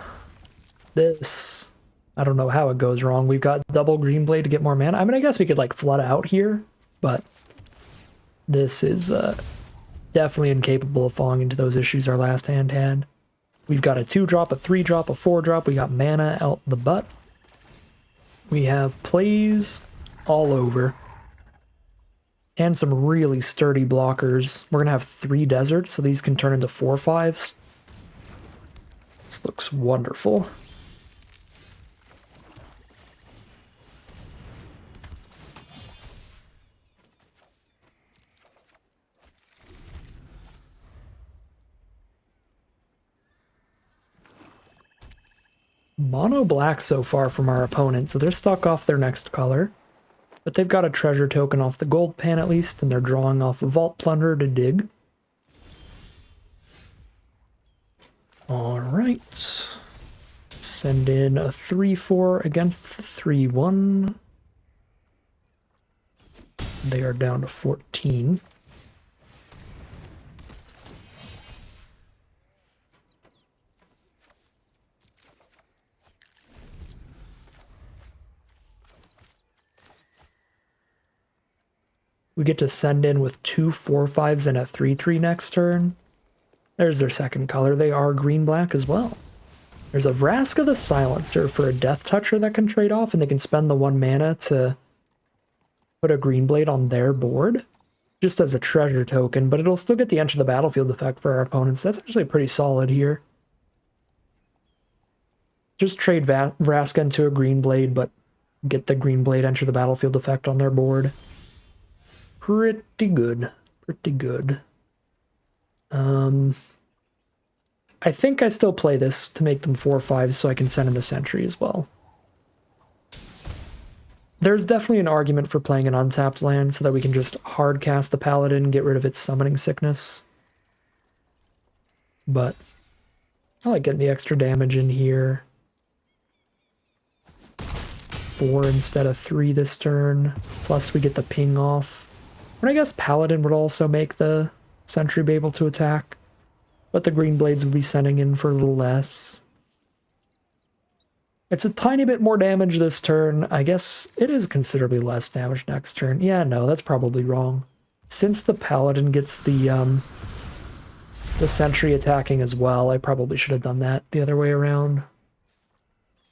This, I don't know how it goes wrong. We've got double green blade to get more mana. I mean, I guess we could like flood out here, but this is definitely incapable of falling into those issues our last hand had. We've got a 2-drop, a 3-drop, a 4-drop. We got mana out the butt. We have plays all over. And some really sturdy blockers. We're going to have 3 deserts, so these can turn into 4/5s. This looks wonderful. Mono black so far from our opponent, so they're stuck off their next color. But they've got a treasure token off the gold pan at least, and they're drawing off a Vault Plunder to dig. Alright. Send in a 3/4 against the 3/1. They are down to 14. We get to send in with 2 4/5s and a 3/3 next turn. There's their second color. They are green-black as well. There's a Vraska the Silencer for a Death Toucher that can trade off, and they can spend the 1 mana to put a green blade on their board, just as a treasure token, but it'll still get the Enter the Battlefield effect for our opponents. That's actually pretty solid here. Just trade Vraska into a green blade, but get the green blade Enter the Battlefield effect on their board. Pretty good. Pretty good. I think I still play this to make them 4/5 so I can send in the Sentry as well. There's definitely an argument for playing an untapped land so that we can just hard cast the Paladin and get rid of its summoning sickness. But I like getting the extra damage in here. 4 instead of 3 this turn. Plus we get the ping off. And I guess Paladin would also make the Sentry be able to attack. But the green blades would be sending in for a little less. It's a tiny bit more damage this turn. I guess it is considerably less damage next turn. Yeah, no, that's probably wrong. Since the Paladin gets the Sentry attacking as well, I probably should have done that the other way around.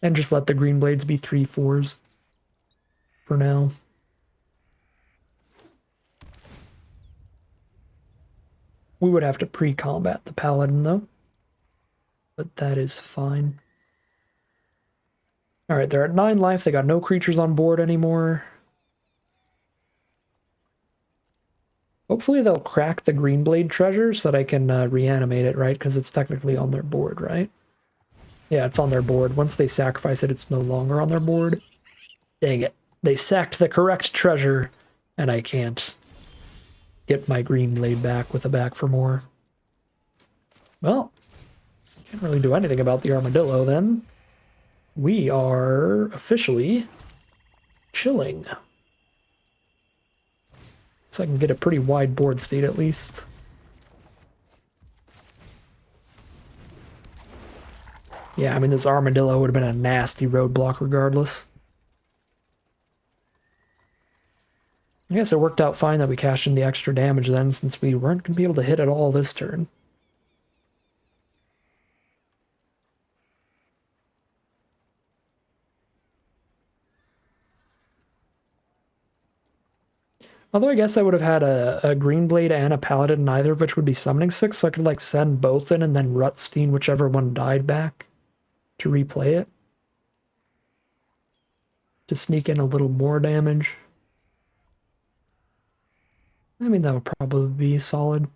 And just let the green blades be 3/4s for now. We would have to pre-combat the Paladin, though. But that is fine. Alright, they're at 9 life. They got no creatures on board anymore. Hopefully they'll crack the green blade treasure so that I can reanimate it, right? Because it's technically on their board, right? Yeah, it's on their board. Once they sacrifice it, it's no longer on their board. Dang it. They sacked the correct treasure, and I can't get my green blade back with a back for more. Well, can't really do anything about the armadillo then. We are officially chilling. So I can get a pretty wide board state at least. Yeah, I mean, this armadillo would have been a nasty roadblock regardless. I guess it worked out fine that we cashed in the extra damage then, since we weren't going to be able to hit at all this turn. Although I guess I would have had a green blade and a paladin, neither of which would be summoning 6, so I could like send both in and then Rutstein whichever one died back to replay it. To sneak in a little more damage. I mean, that would probably be solid,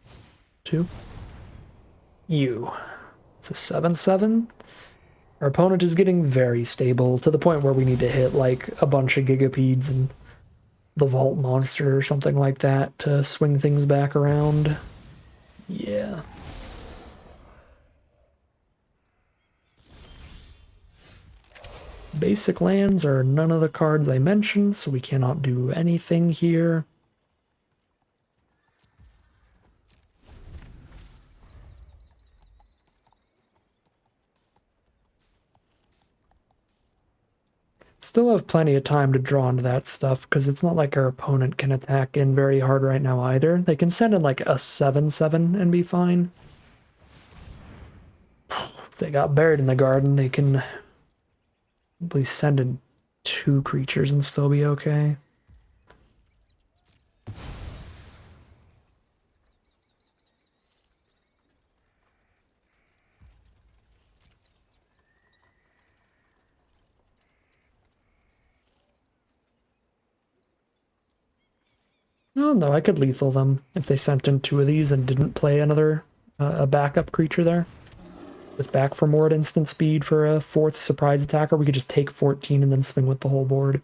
too. You. It's a 7/7. Our opponent is getting very stable to the point where we need to hit like a bunch of gigapedes and the vault monster or something like that to swing things back around. Yeah. Basic lands are none of the cards I mentioned, so we cannot do anything here. Still have plenty of time to draw into that stuff, because it's not like our opponent can attack in very hard right now either. They can send in like a 7/7 and be fine. If they got buried in the garden, they can probably send in 2 creatures and still be okay. Oh no, I could lethal them if they sent in 2 of these and didn't play another a backup creature there. With back for more at instant speed for a 4th surprise attacker, we could just take 14 and then swing with the whole board.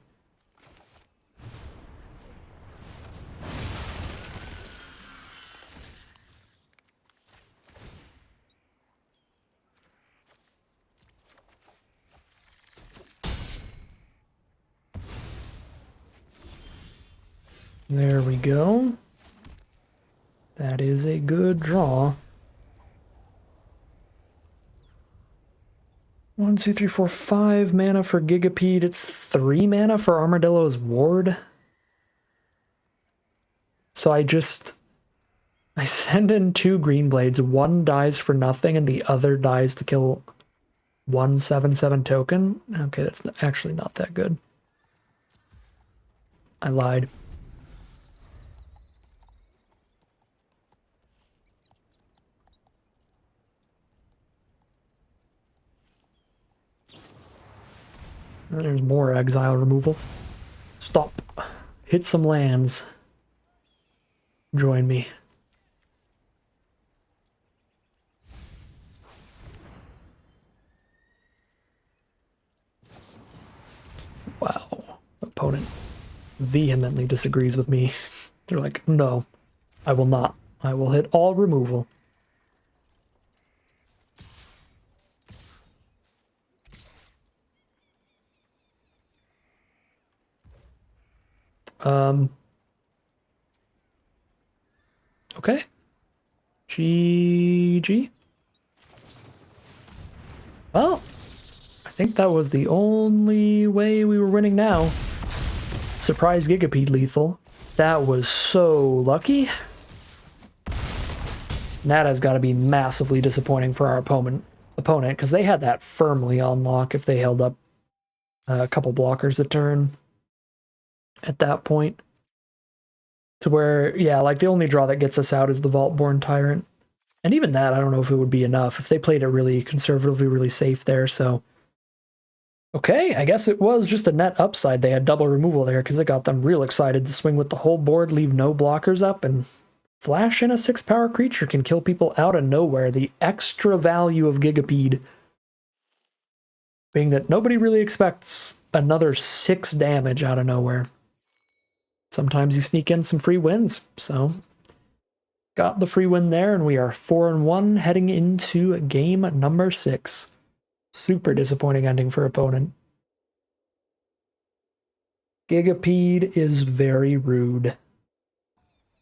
There we go. That is a good draw. 1, 2, 3, 4, 5 mana for Gigapede. It's 3 mana for Armadillo's Ward. So I send in 2 green blades. One dies for nothing and the other dies to kill 1 7/7 token. Okay, that's actually not that good. I lied. There's more exile removal. Stop. Hit some lands. Join me. Wow. Opponent vehemently disagrees with me. They're like, no, I will not. I will hit all removal. Okay. GG. Well, I think that was the only way we were winning now. Surprise Gigapede lethal. That was so lucky. That has got to be massively disappointing for our opponent, because they had that firmly on lock if they held up a couple blockers a turn at that point. To where, yeah, like the only draw that gets us out is the Vaultborn Tyrant. And even that, I don't know if it would be enough if they played it really conservatively, really safe there, so. Okay, I guess it was just a net upside. They had double removal there because it got them real excited to swing with the whole board, leave no blockers up, and flash in a 6-power creature can kill people out of nowhere. The extra value of Gigapede being that nobody really expects another 6 damage out of nowhere. Sometimes you sneak in some free wins, so got the free win there, and we are 4-1 heading into game number 6. Super disappointing ending for opponent. Gigapede is very rude.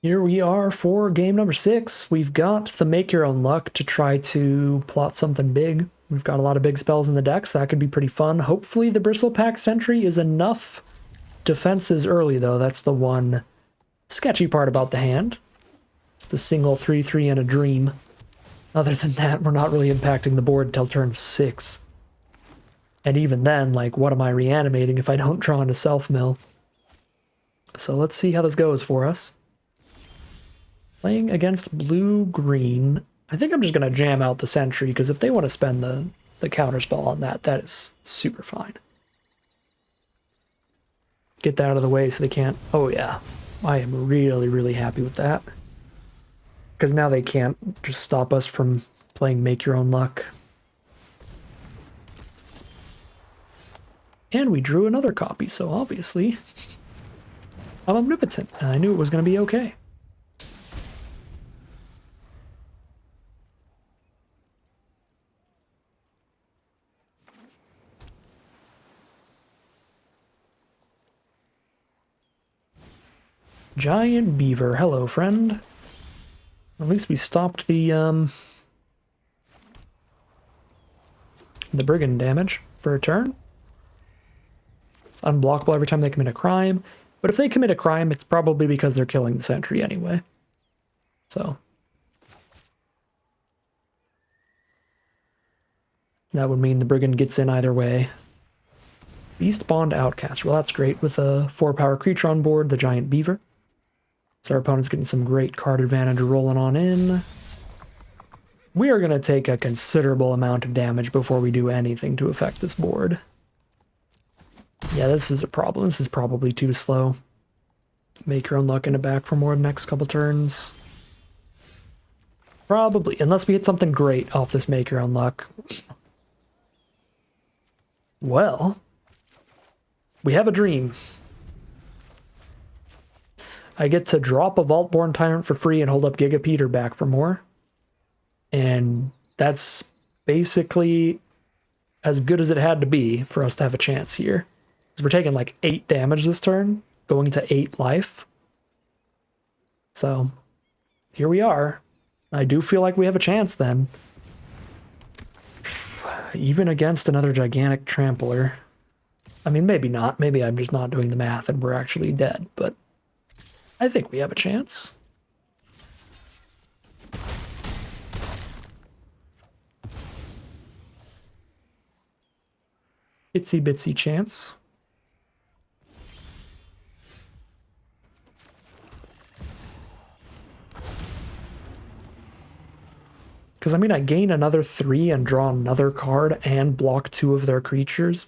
Here we are for game number 6. We've got the Make Your Own Luck to try to plot something big. We've got a lot of big spells in the deck, so that could be pretty fun. Hopefully the Bristlepack Sentry is enough defenses early, though. That's the one sketchy part about the hand. Just a single 3/3 and a dream. Other than that, we're not really impacting the board until turn 6. And even then, like, what am I reanimating if I don't draw into self-mill? So let's see how this goes for us. Playing against blue-green. I think I'm just going to jam out the Sentry, because if they want to spend the counterspell on that, that is super fine. Get that out of the way so they can't... Oh yeah, I am really, really happy with that. Because now they can't just stop us from Playing Make Your Own Luck. And we drew another copy, so obviously I'm omnipotent. I knew it was going to be okay. Giant beaver. Hello, friend. At least we stopped the brigand damage for a turn. It's unblockable every time they commit a crime. But if they commit a crime, it's probably because they're killing the sentry anyway. So that would mean the brigand gets in either way. Beast Bond Outcaster. Well, that's great with a 4-power creature on board, the giant beaver. So our opponent's getting some great card advantage rolling on in. We are going to take a considerable amount of damage before we do anything to affect this board. Yeah, this is a problem. This is probably too slow. Make Your Own Luck in the back for more the next couple turns. Probably, unless we hit something great off this Make Your Own Luck. Well, we have a dream. I get to drop a Vaultborn Tyrant for free and hold up Giga Peter back for more. And that's basically as good as it had to be for us to have a chance here. Because we're taking like 8 damage this turn, going to 8 life. So, here we are. I do feel like we have a chance then. Even against another gigantic trampler. I mean, maybe not. Maybe I'm just not doing the math and we're actually dead, but I think we have a chance. Itsy bitsy chance. Because, I mean, I gain another 3 and draw another card and block 2 of their creatures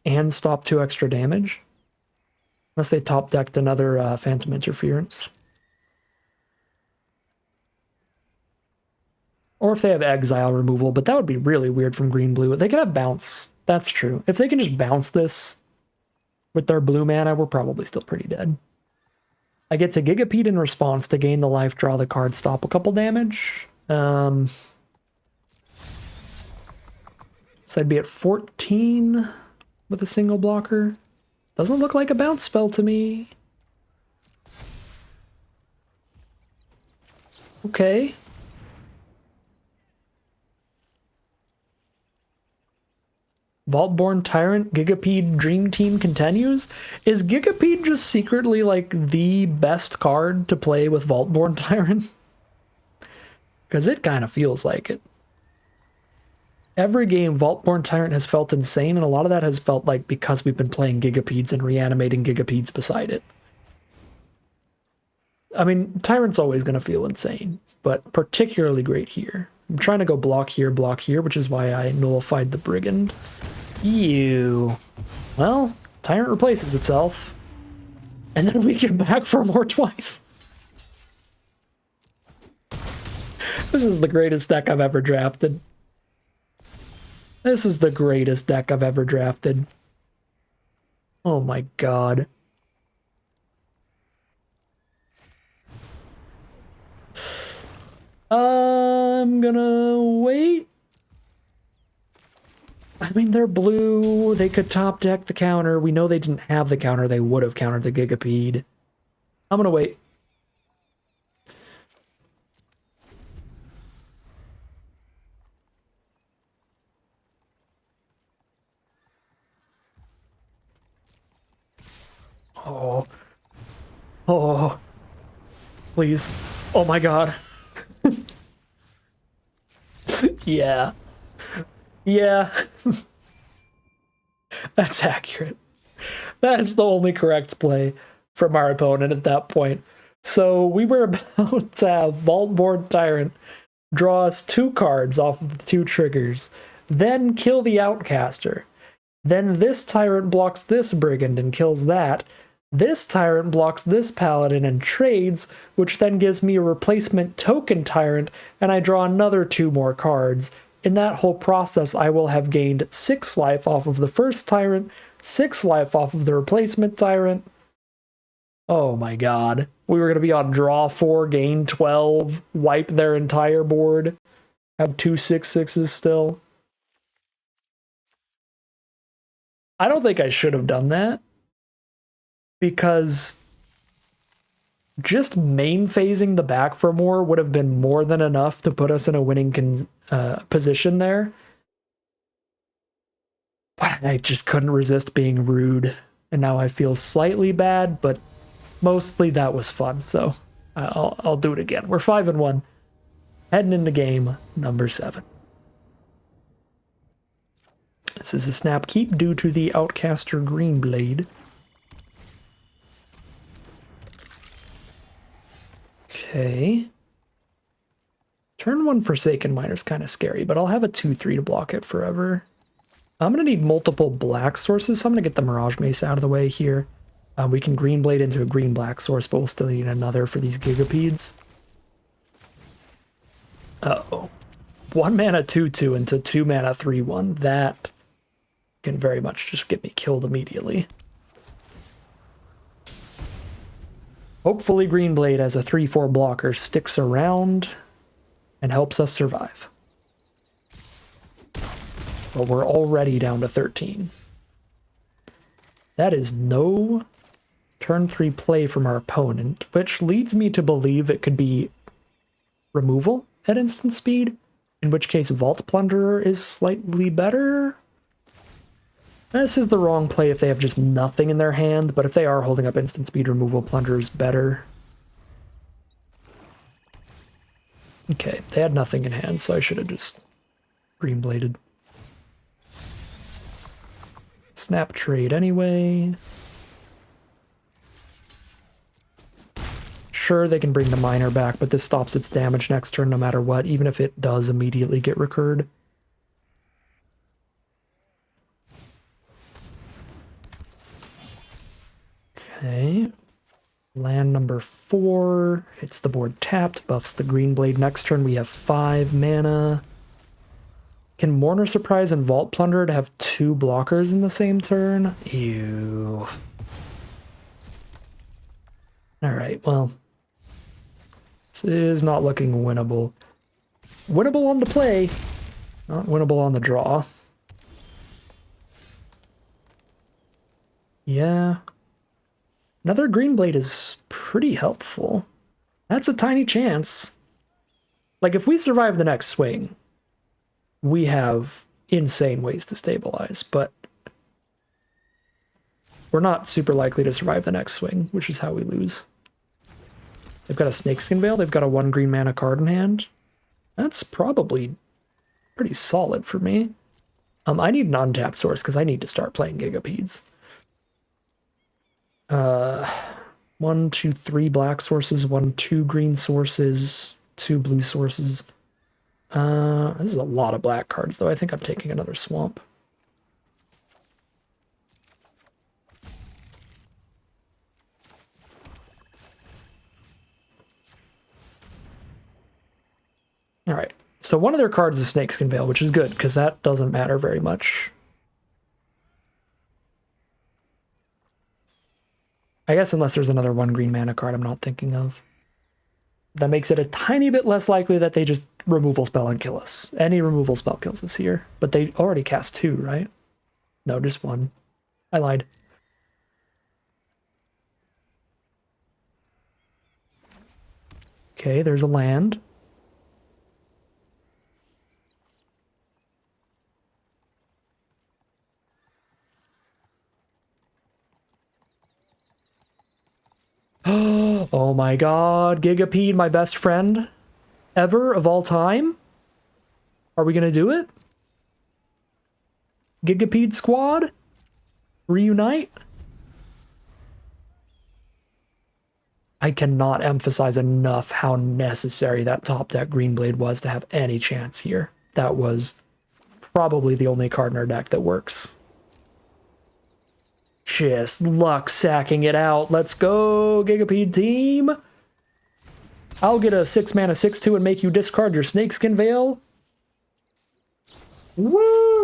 and stop 2 extra damage. Unless they top decked another Phantom Interference. Or if they have exile removal, but that would be really weird from green-blue. They could have bounce. That's true. If they can just bounce this with their blue mana, we're probably still pretty dead. I get to Gigapede in response to gain the life, draw the card, stop a couple damage. So I'd be at 14 with a single blocker. Doesn't look like a bounce spell to me. Okay. Vaultborn Tyrant, Gigapede Dream Team continues? Is Gigapede just secretly like the best card to play with Vaultborn Tyrant? Because it kind of feels like it. Every game, Vaultborn Tyrant has felt insane, and a lot of that has felt like because we've been playing Gigapedes and reanimating Gigapedes beside it. I mean, Tyrant's always going to feel insane, but particularly great here. I'm trying to go block here, which is why I nullified the Brigand. Ew. Well, Tyrant replaces itself. And then we get back for more twice. This is the greatest deck I've ever drafted. This is the greatest deck I've ever drafted. Oh my god. I'm gonna wait. I mean, they're blue. They could top deck the counter. We know they didn't have the counter. They would have countered the Gigapede. I'm gonna wait. Oh. Oh. Please. Oh my god. Yeah. Yeah. That's accurate. That's the only correct play from our opponent at that point. So we were about to have Vaultborn Tyrant draw us 2 cards off of the 2 triggers, then kill the Outcaster. Then this Tyrant blocks this Brigand and kills that. This Tyrant blocks this Paladin and trades, which then gives me a replacement token Tyrant, and I draw another 2 more cards. In that whole process, I will have gained 6 life off of the first Tyrant, 6 life off of the replacement Tyrant. Oh my god. We were going to be on draw 4, gain 12, wipe their entire board, have 2 6/6s still. I don't think I should have done that, because just main phasing the back for more would have been more than enough to put us in a winning position there. But I just couldn't resist being rude, and now I feel slightly bad, but mostly that was fun, so I'll do it again. We're 5-1, heading into game number 7. This is a snap keep due to the Outcaster Greenblade. Okay. Turn 1 Forsaken Miner's kind of scary, but I'll have a 2/3 to block it forever. I'm going to need multiple black sources, so I'm going to get the Mirage Mace out of the way here. We can Greenblade into a green-black source, but we'll still need another for these Gigapedes. Uh-oh. 1 mana 2/2 into 2 mana 3/1. That can very much just get me killed immediately. Hopefully Greenblade as a 3/4 blocker sticks around and helps us survive. But we're already down to 13. That is no turn 3 play from our opponent, which leads me to believe it could be removal at instant speed, in which case Vault Plunderer is slightly better. This is the wrong play if they have just nothing in their hand, but if they are holding up instant speed, removal Plunderer is better. Okay, they had nothing in hand, so I should have just Greenbladed. Snap trade anyway. Sure, they can bring the miner back, but this stops its damage next turn no matter what, even if it does immediately get recurred. Okay. Land number 4 hits the board tapped, buffs the Greenblade. Next turn we have 5 mana. Can Mourner Surprise and Vault Plunderer to have 2 blockers in the same turn? Ew. Alright, well. This is not looking winnable. Winnable on the play, not winnable on the draw. Yeah. Another Greenblade is pretty helpful. That's a tiny chance. Like, if we survive the next swing, we have insane ways to stabilize, but we're not super likely to survive the next swing, which is how we lose. They've got a Snakeskin Veil, they've got a 1 green mana card in hand. That's probably pretty solid for me. I need an untapped source because I need to start playing Gigapedes. 1, 2, 3 black sources, 1, 2 green sources, 2 blue sources. This is a lot of black cards, though. I think I'm taking another swamp. Alright, so one of their cards is Snakeskin Veil, which is good, because that doesn't matter very much. I guess unless there's another 1 green mana card I'm not thinking of. That makes it a tiny bit less likely that they just removal spell and kill us. Any removal spell kills us here. But they already cast 2, right? No, just 1. I lied. Okay, there's a land. Oh my god, Gigapede, my best friend ever of all time? Are we gonna do it? Gigapede squad? Reunite? I cannot emphasize enough how necessary that top deck Greenblade was to have any chance here. That was probably the only card in our deck that works. Just luck sacking it out. Let's go, Gigapede team. I'll get a 6 mana 6/2 and make you discard your Snakeskin Veil. Woo!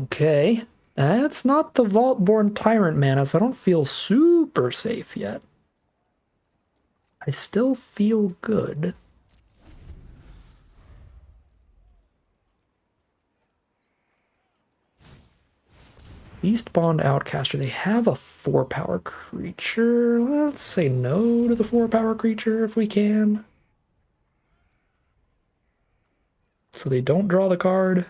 Okay. That's not the Vaultborn Tyrant mana, so I don't feel super safe yet. I still feel good. Beastbond Outcaster. They have a 4-power creature. Let's say no to the 4-power creature if we can. So they don't draw the card.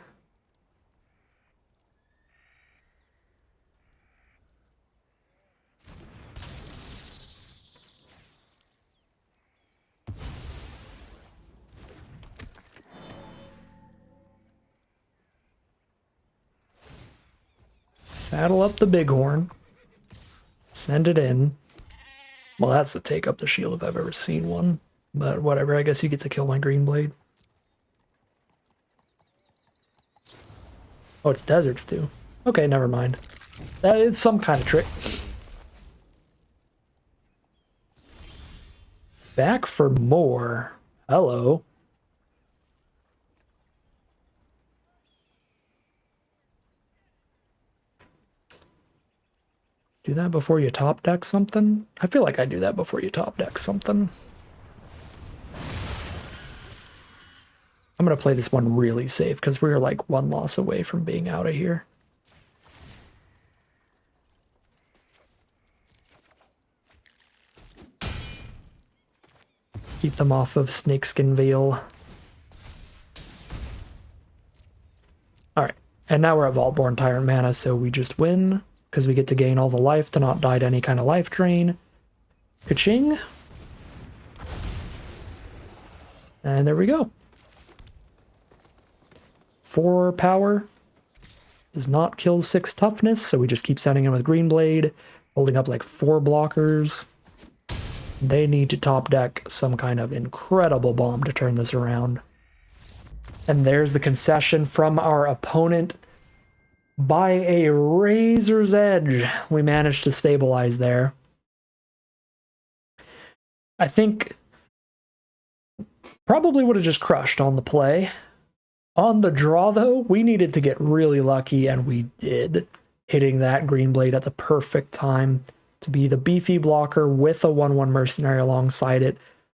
Saddle up the Bighorn. Send it in. Well, that's a take up the shield if I've ever seen one. But whatever, I guess you get to kill my Green Blade. Oh, it's deserts too. Okay, never mind. That is some kind of trick. Back for more. Hello. Do that before you top deck something? I feel like I do that before you top deck something. I'm going to play this one really safe because we're like 1 loss away from being out of here. Keep them off of Snakeskin Veil. Alright, and now we're at Vaultborn Tyrant mana, so we just win because we get to gain all the life to not die to any kind of life drain. Ka-ching. And there we go. 4 power does not kill 6 toughness, so we just keep sending in with Green Blade, holding up like 4 blockers. They need to top deck some kind of incredible bomb to turn this around. And there's the concession from our opponent. By a razor's edge, we managed to stabilize there. I think probably would have just crushed on the play. On the draw, though, we needed to get really lucky, and we did, hitting that Green Blade at the perfect time to be the beefy blocker with a 1/1 mercenary alongside it,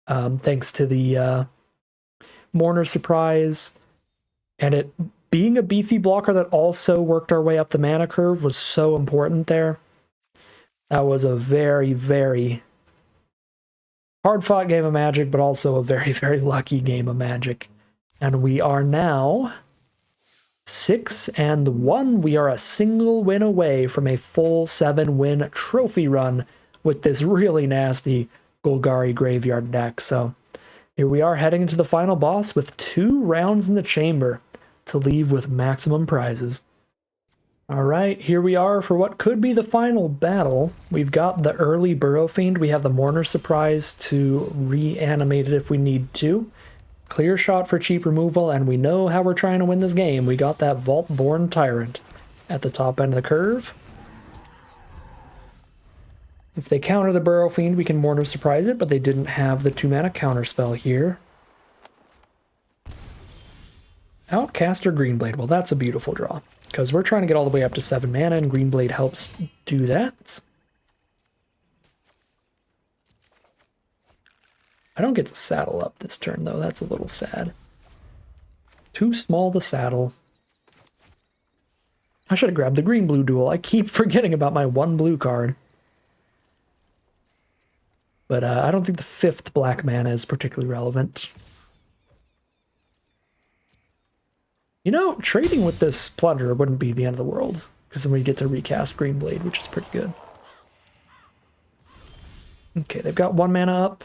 thanks to the Mourner Surprise. And it being a beefy blocker that also worked our way up the mana curve was so important there. That was a very, very hard-fought game of Magic, but also a very, very lucky game of Magic. And we are now 6-1. We are a single win away from a full 7-win trophy run with this really nasty Golgari Graveyard deck. So here we are heading into the final boss with 2 rounds in the chamber to leave with maximum prizes. All right, here we are for what could be the final battle. We've got the early Burrow Fiend. We have the Mourner Surprise to reanimate it if we need to. Clear shot for cheap removal, and we know how we're trying to win this game. We got that Vaultborn Tyrant at the top end of the curve. If they counter the Burrow Fiend, we can Mourner Surprise it, but they didn't have the 2-mana counterspell here. Outcaster Greenblade. Well, that's a beautiful draw, because we're trying to get all the way up to 7 mana, and Greenblade helps do that. I don't get to saddle up this turn, though. That's a little sad. Too small to saddle. I should have grabbed the green-blue duel. I keep forgetting about my 1 blue card. But I don't think the 5th black mana is particularly relevant. You know, trading with this Plunderer wouldn't be the end of the world, because then we get to recast Greenblade, which is pretty good. Okay, they've got 1 mana up.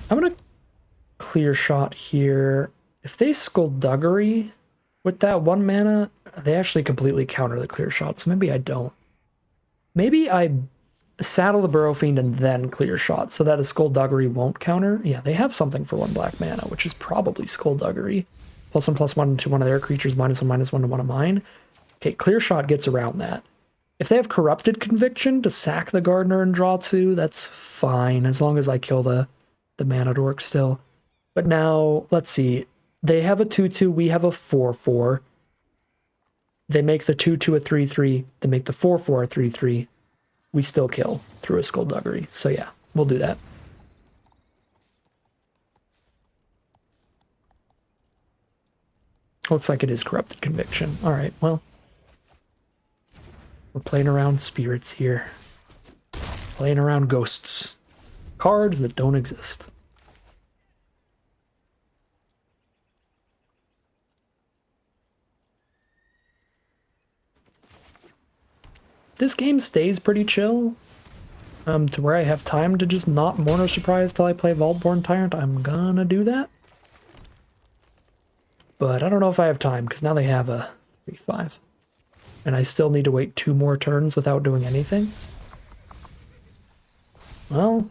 I'm going to clear shot here. If they Skullduggery with that 1 mana, they actually completely counter the clear shot, so maybe I don't. Maybe I saddle the Burrow Fiend and then clear shot so that a Skullduggery won't counter. Yeah, they have something for 1 black mana, which is probably Skullduggery. +1/+1 to one of their creatures, -1/-1 to one of mine. Okay, Clear Shot gets around that. If they have Corrupted Conviction to sack the Gardener and draw 2, that's fine, as long as I kill the Mana Dork still. But now, let's see. They have a 2/2, we have a 4/4. They make the 2/2 a 3/3. They make the 4/4 a 3/3. We still kill through a Skullduggery. So yeah, we'll do that. Looks like it is Corrupted Conviction. All right, well. We're playing around spirits here. Playing around ghosts. Cards that don't exist. This game stays pretty chill. To where I have time to just not Mourner Surprise till I play Vaultborn Tyrant. I'm gonna do that. But I don't know if I have time, because now they have a 3/5. And I still need to wait 2 more turns without doing anything. Well,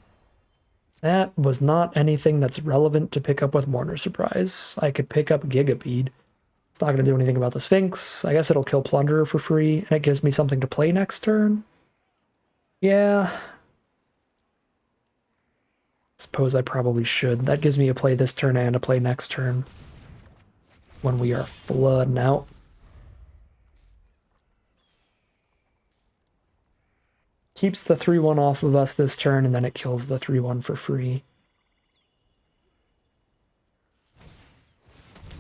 that was not anything that's relevant to pick up with Mourner Surprise. I could pick up Gigapede. It's not going to do anything about the Sphinx. I guess it'll kill Plunderer for free, and it gives me something to play next turn. Yeah. Suppose I probably should. That gives me a play this turn and a play next turn. When we are flooding out. Keeps the 3/1 off of us this turn, and then it kills the 3/1 for free.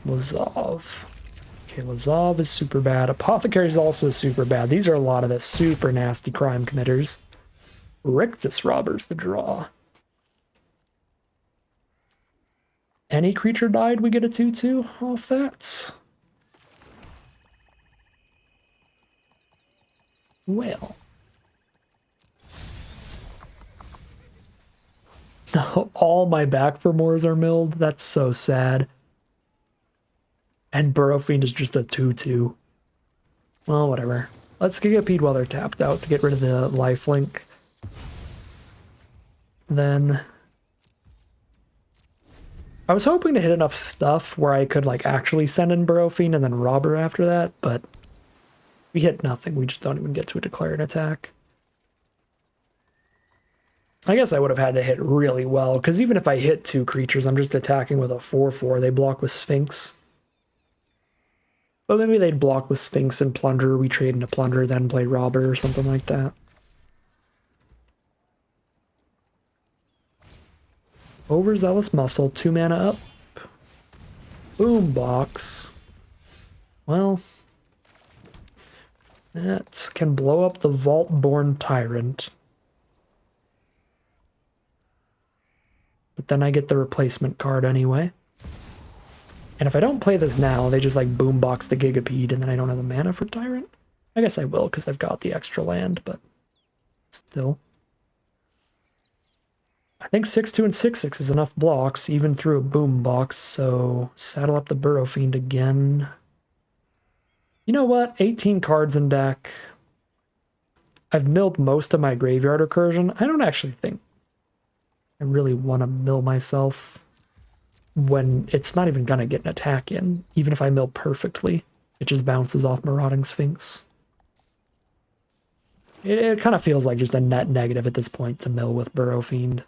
Lazav. Okay, Lazav is super bad. Apothecary is also super bad. These are a lot of the super nasty crime committers. Rictus Robber's the draw. Any creature died, we get a 2/2 off that. Well. All my back for Moors are milled. That's so sad. And Burrow Fiend is just a 2/2. Well, whatever. Let's Gigapede while they're tapped out to get rid of the lifelink. Then I was hoping to hit enough stuff where I could like actually send in Burrow Fiend and then Robber after that, but we hit nothing. We just don't even get to declare an attack. I guess I would have had to hit really well, because even if I hit 2 creatures, I'm just attacking with a 4/4. They block with Sphinx. But maybe they'd block with Sphinx and Plunder. We trade into Plunder, then play Robber or something like that. Overzealous Muscle, 2 mana up. Boombox. Well, that can blow up the Vaultborn Tyrant. But then I get the replacement card anyway. And if I don't play this now, they just like boombox the Gigapede and then I don't have the mana for Tyrant. I guess I will because I've got the extra land, but still. I think 6/2 and 6/6 is enough blocks, even through a boombox, so saddle up the Burrow Fiend again. You know what? 18 cards in deck. I've milled most of my Graveyard Recursion. I don't actually think I really want to mill myself when it's not even going to get an attack in. Even if I mill perfectly, it just bounces off Marauding Sphinx. It kind of feels like just a net negative at this point to mill with Burrow Fiend.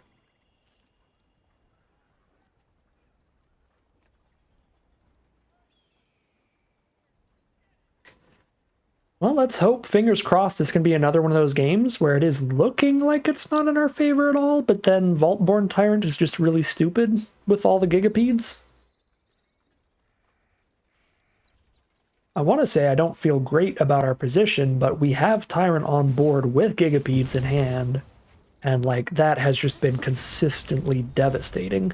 Well, let's hope, fingers crossed, this can be another one of those games where it is looking like it's not in our favor at all, but then Vaultborn Tyrant is just really stupid with all the Gigapedes. I want to say I don't feel great about our position, but we have Tyrant on board with Gigapedes in hand, and like that has just been consistently devastating.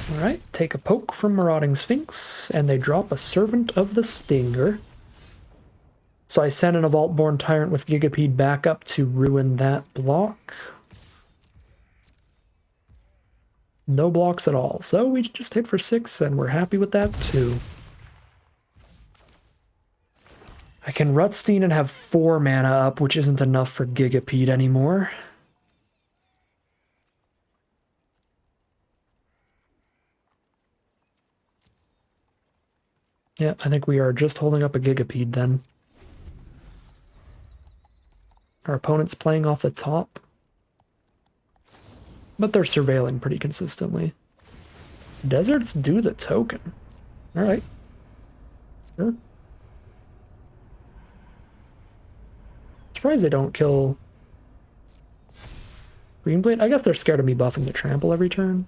Alright, take a poke from Marauding Sphinx, and they drop a Servant of the Stinger. So I send in a Vaultborn Tyrant with Gigapede back up to ruin that block. No blocks at all. So we just hit for 6, and we're happy with that too. I can Rutstein and have 4 mana up, which isn't enough for Gigapede anymore. Yeah, I think we are just holding up a Gigapede then. Our opponent's playing off the top, but they're surveilling pretty consistently. Deserts do the token. All right. Sure. Surprised they don't kill Greenblade. I guess they're scared of me buffing the trample every turn.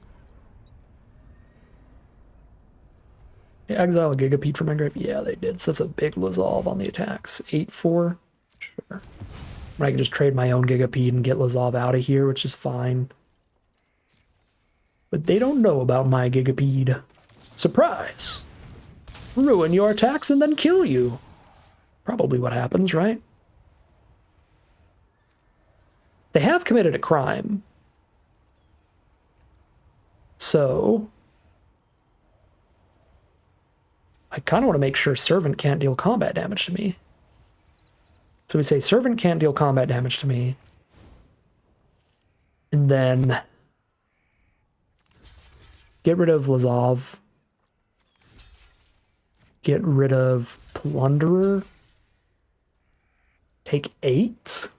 Exile a Gigapede from my grave? Yeah, they did. So that's a big Lasolve on the attacks. 8-4. Sure. I can just trade my own Gigapede and get Lasolve out of here, which is fine. But they don't know about my Gigapede. Surprise! Ruin your attacks and then kill you. Probably what happens, right? They have committed a crime. So I kind of want to make sure Servant can't deal combat damage to me. So we say Servant can't deal combat damage to me. And then get rid of Lasolve. Get rid of Plunderer. Take 8.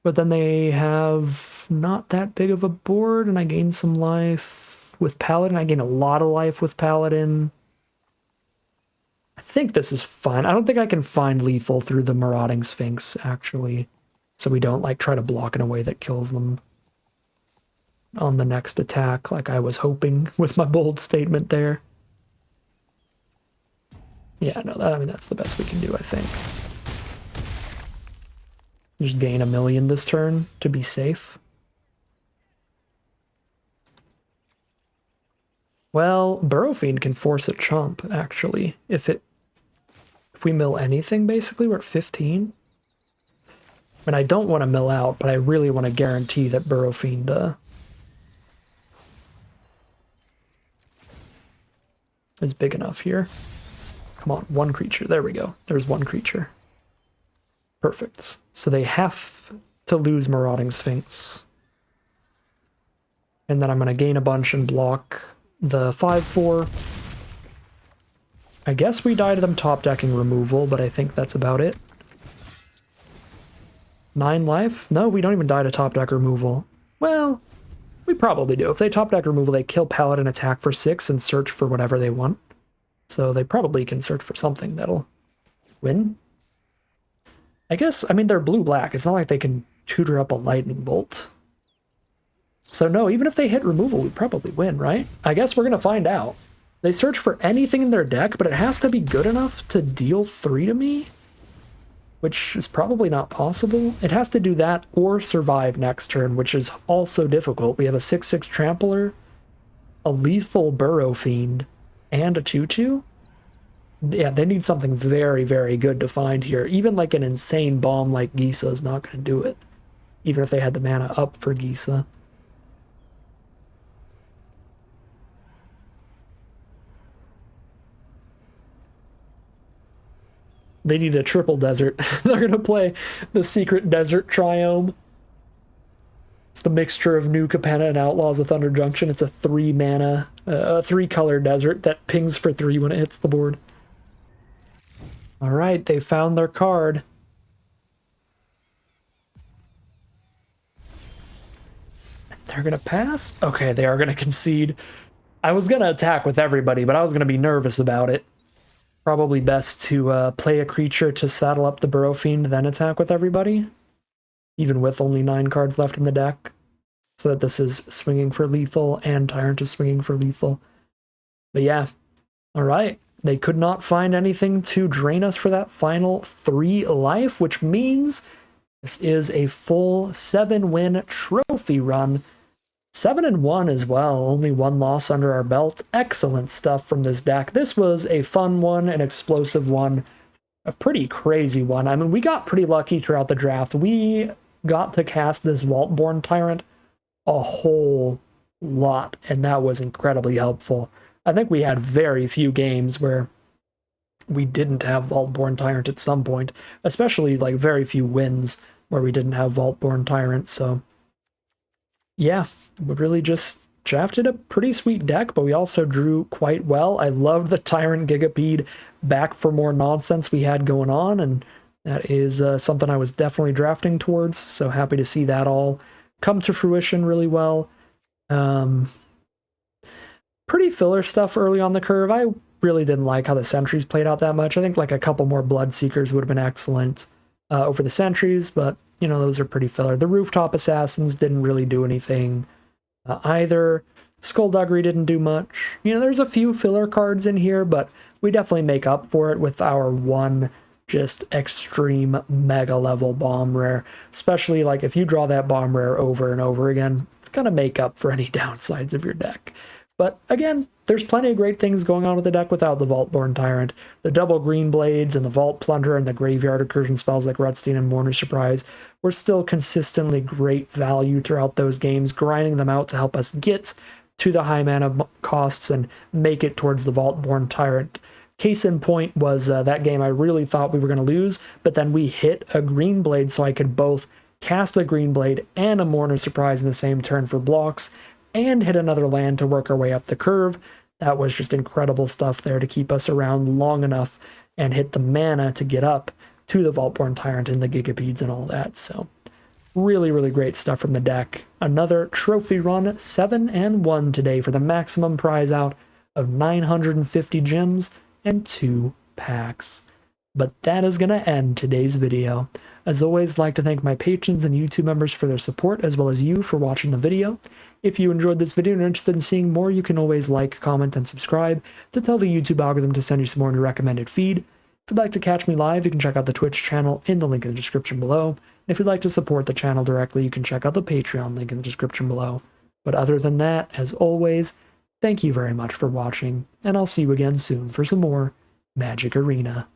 But then they have not that big of a board, and I gain some life with Paladin. I gain a lot of life with Paladin. I think this is fine. I don't think I can find lethal through the Marauding Sphinx, actually. So we don't, like, try to block in a way that kills them on the next attack, like I was hoping with my bold statement there. Yeah, no, I mean, that's the best we can do, I think. Just gain 1,000,000 this turn to be safe. Well, Burrowfiend can force a chump, actually. If we mill anything, basically, we're at 15. I mean, I don't want to mill out, but I really want to guarantee that Burrowfiend is big enough here. Come on, 1 creature. There we go. There's 1 creature. Perfect. So they have to lose Marauding Sphinx. And then I'm going to gain a bunch and block the 5-4. I guess we die to them top decking removal, but I think that's about it. 9 life? No, we don't even die to top deck removal. Well, we probably do. If they top deck removal, they kill Paladin, attack for 6, and search for whatever they want. So they probably can search for something that'll win. I guess, I mean, they're blue-black. It's not like they can tutor up a lightning bolt. So no, even if they hit removal, we probably win, right? I guess we're going to find out. They search for anything in their deck, but it has to be good enough to deal 3 to me, which is probably not possible. It has to do that or survive next turn, which is also difficult. We have a 6/6 Trampler, a lethal Burrowfiend, and a 2/2. Yeah, they need something very, very good to find here. Even like an insane bomb like Gisa is not going to do it, even if they had the mana up for Gisa. They need a triple desert. They're going to play the Secret Desert Triome. It's the mixture of New Capenna and Outlaws of Thunder Junction. It's a 3-mana, 3-color desert that pings for 3 when it hits the board. All right, they found their card. They're going to pass? Okay, they are going to concede. I was going to attack with everybody, but I was going to be nervous about it. Probably best to play a creature to saddle up the Burrowfiend, then attack with everybody, even with only 9 cards left in the deck, so that this is swinging for lethal and Tyrant is swinging for lethal. But yeah, all right. They could not find anything to drain us for that final 3 life, which means this is a full 7-win trophy run. 7-1 as well, only 1 loss under our belt. Excellent stuff from this deck. This was a fun one, an explosive one. a pretty crazy one. I mean, we got pretty lucky throughout the draft. We got to cast this Vault-Born Tyrant a whole lot, and that was incredibly helpful. I think we had very few games where we didn't have Vault-Born Tyrant at some point, especially like very few wins where we didn't have Vault-Born Tyrant. So yeah, we really just drafted a pretty sweet deck, but we also drew quite well. I loved the Tyrant Gigapede back for more nonsense we had going on, and that is something I was definitely drafting towards, so happy to see that all come to fruition really well. Pretty filler stuff early on the curve. I really didn't like how the sentries played out that much. I think like a couple more Bloodseekers would have been excellent over the sentries, but you know, those are pretty filler. The Rooftop Assassins didn't really do anything either. Skullduggery didn't do much. You know, there's a few filler cards in here, but we definitely make up for it with our one just extreme mega level bomb rare. Especially like if you draw that bomb rare over and over again, it's gonna make up for any downsides of your deck. But again, there's plenty of great things going on with the deck without the Vault-Born Tyrant. The double green blades and the Vault Plunder and the graveyard recursion spells like Rutstein and Mourner Surprise were still consistently great value throughout those games, grinding them out to help us get to the high mana costs and make it towards the Vault-Born Tyrant. Case in point was that game I really thought we were going to lose, but then we hit a green blade so I could both cast a green blade and a Mourner Surprise in the same turn for blocks, and hit another land to work our way up the curve. That was just incredible stuff there to keep us around long enough and hit the mana to get up to the Vault-Born Tyrant and the Gigapedes and all that. So really, really great stuff from the deck. Another trophy run, 7-1 today for the maximum prize out of 950 gems and 2 packs. But that is going to end today's video. As always, I'd like to thank my patrons and YouTube members for their support, as well as you for watching the video. If you enjoyed this video and are interested in seeing more, you can always like, comment, and subscribe to tell the YouTube algorithm to send you some more in your recommended feed. If you'd like to catch me live, you can check out the Twitch channel in the link in the description below. And if you'd like to support the channel directly, you can check out the Patreon link in the description below. But other than that, as always, thank you very much for watching, and I'll see you again soon for some more Magic Arena.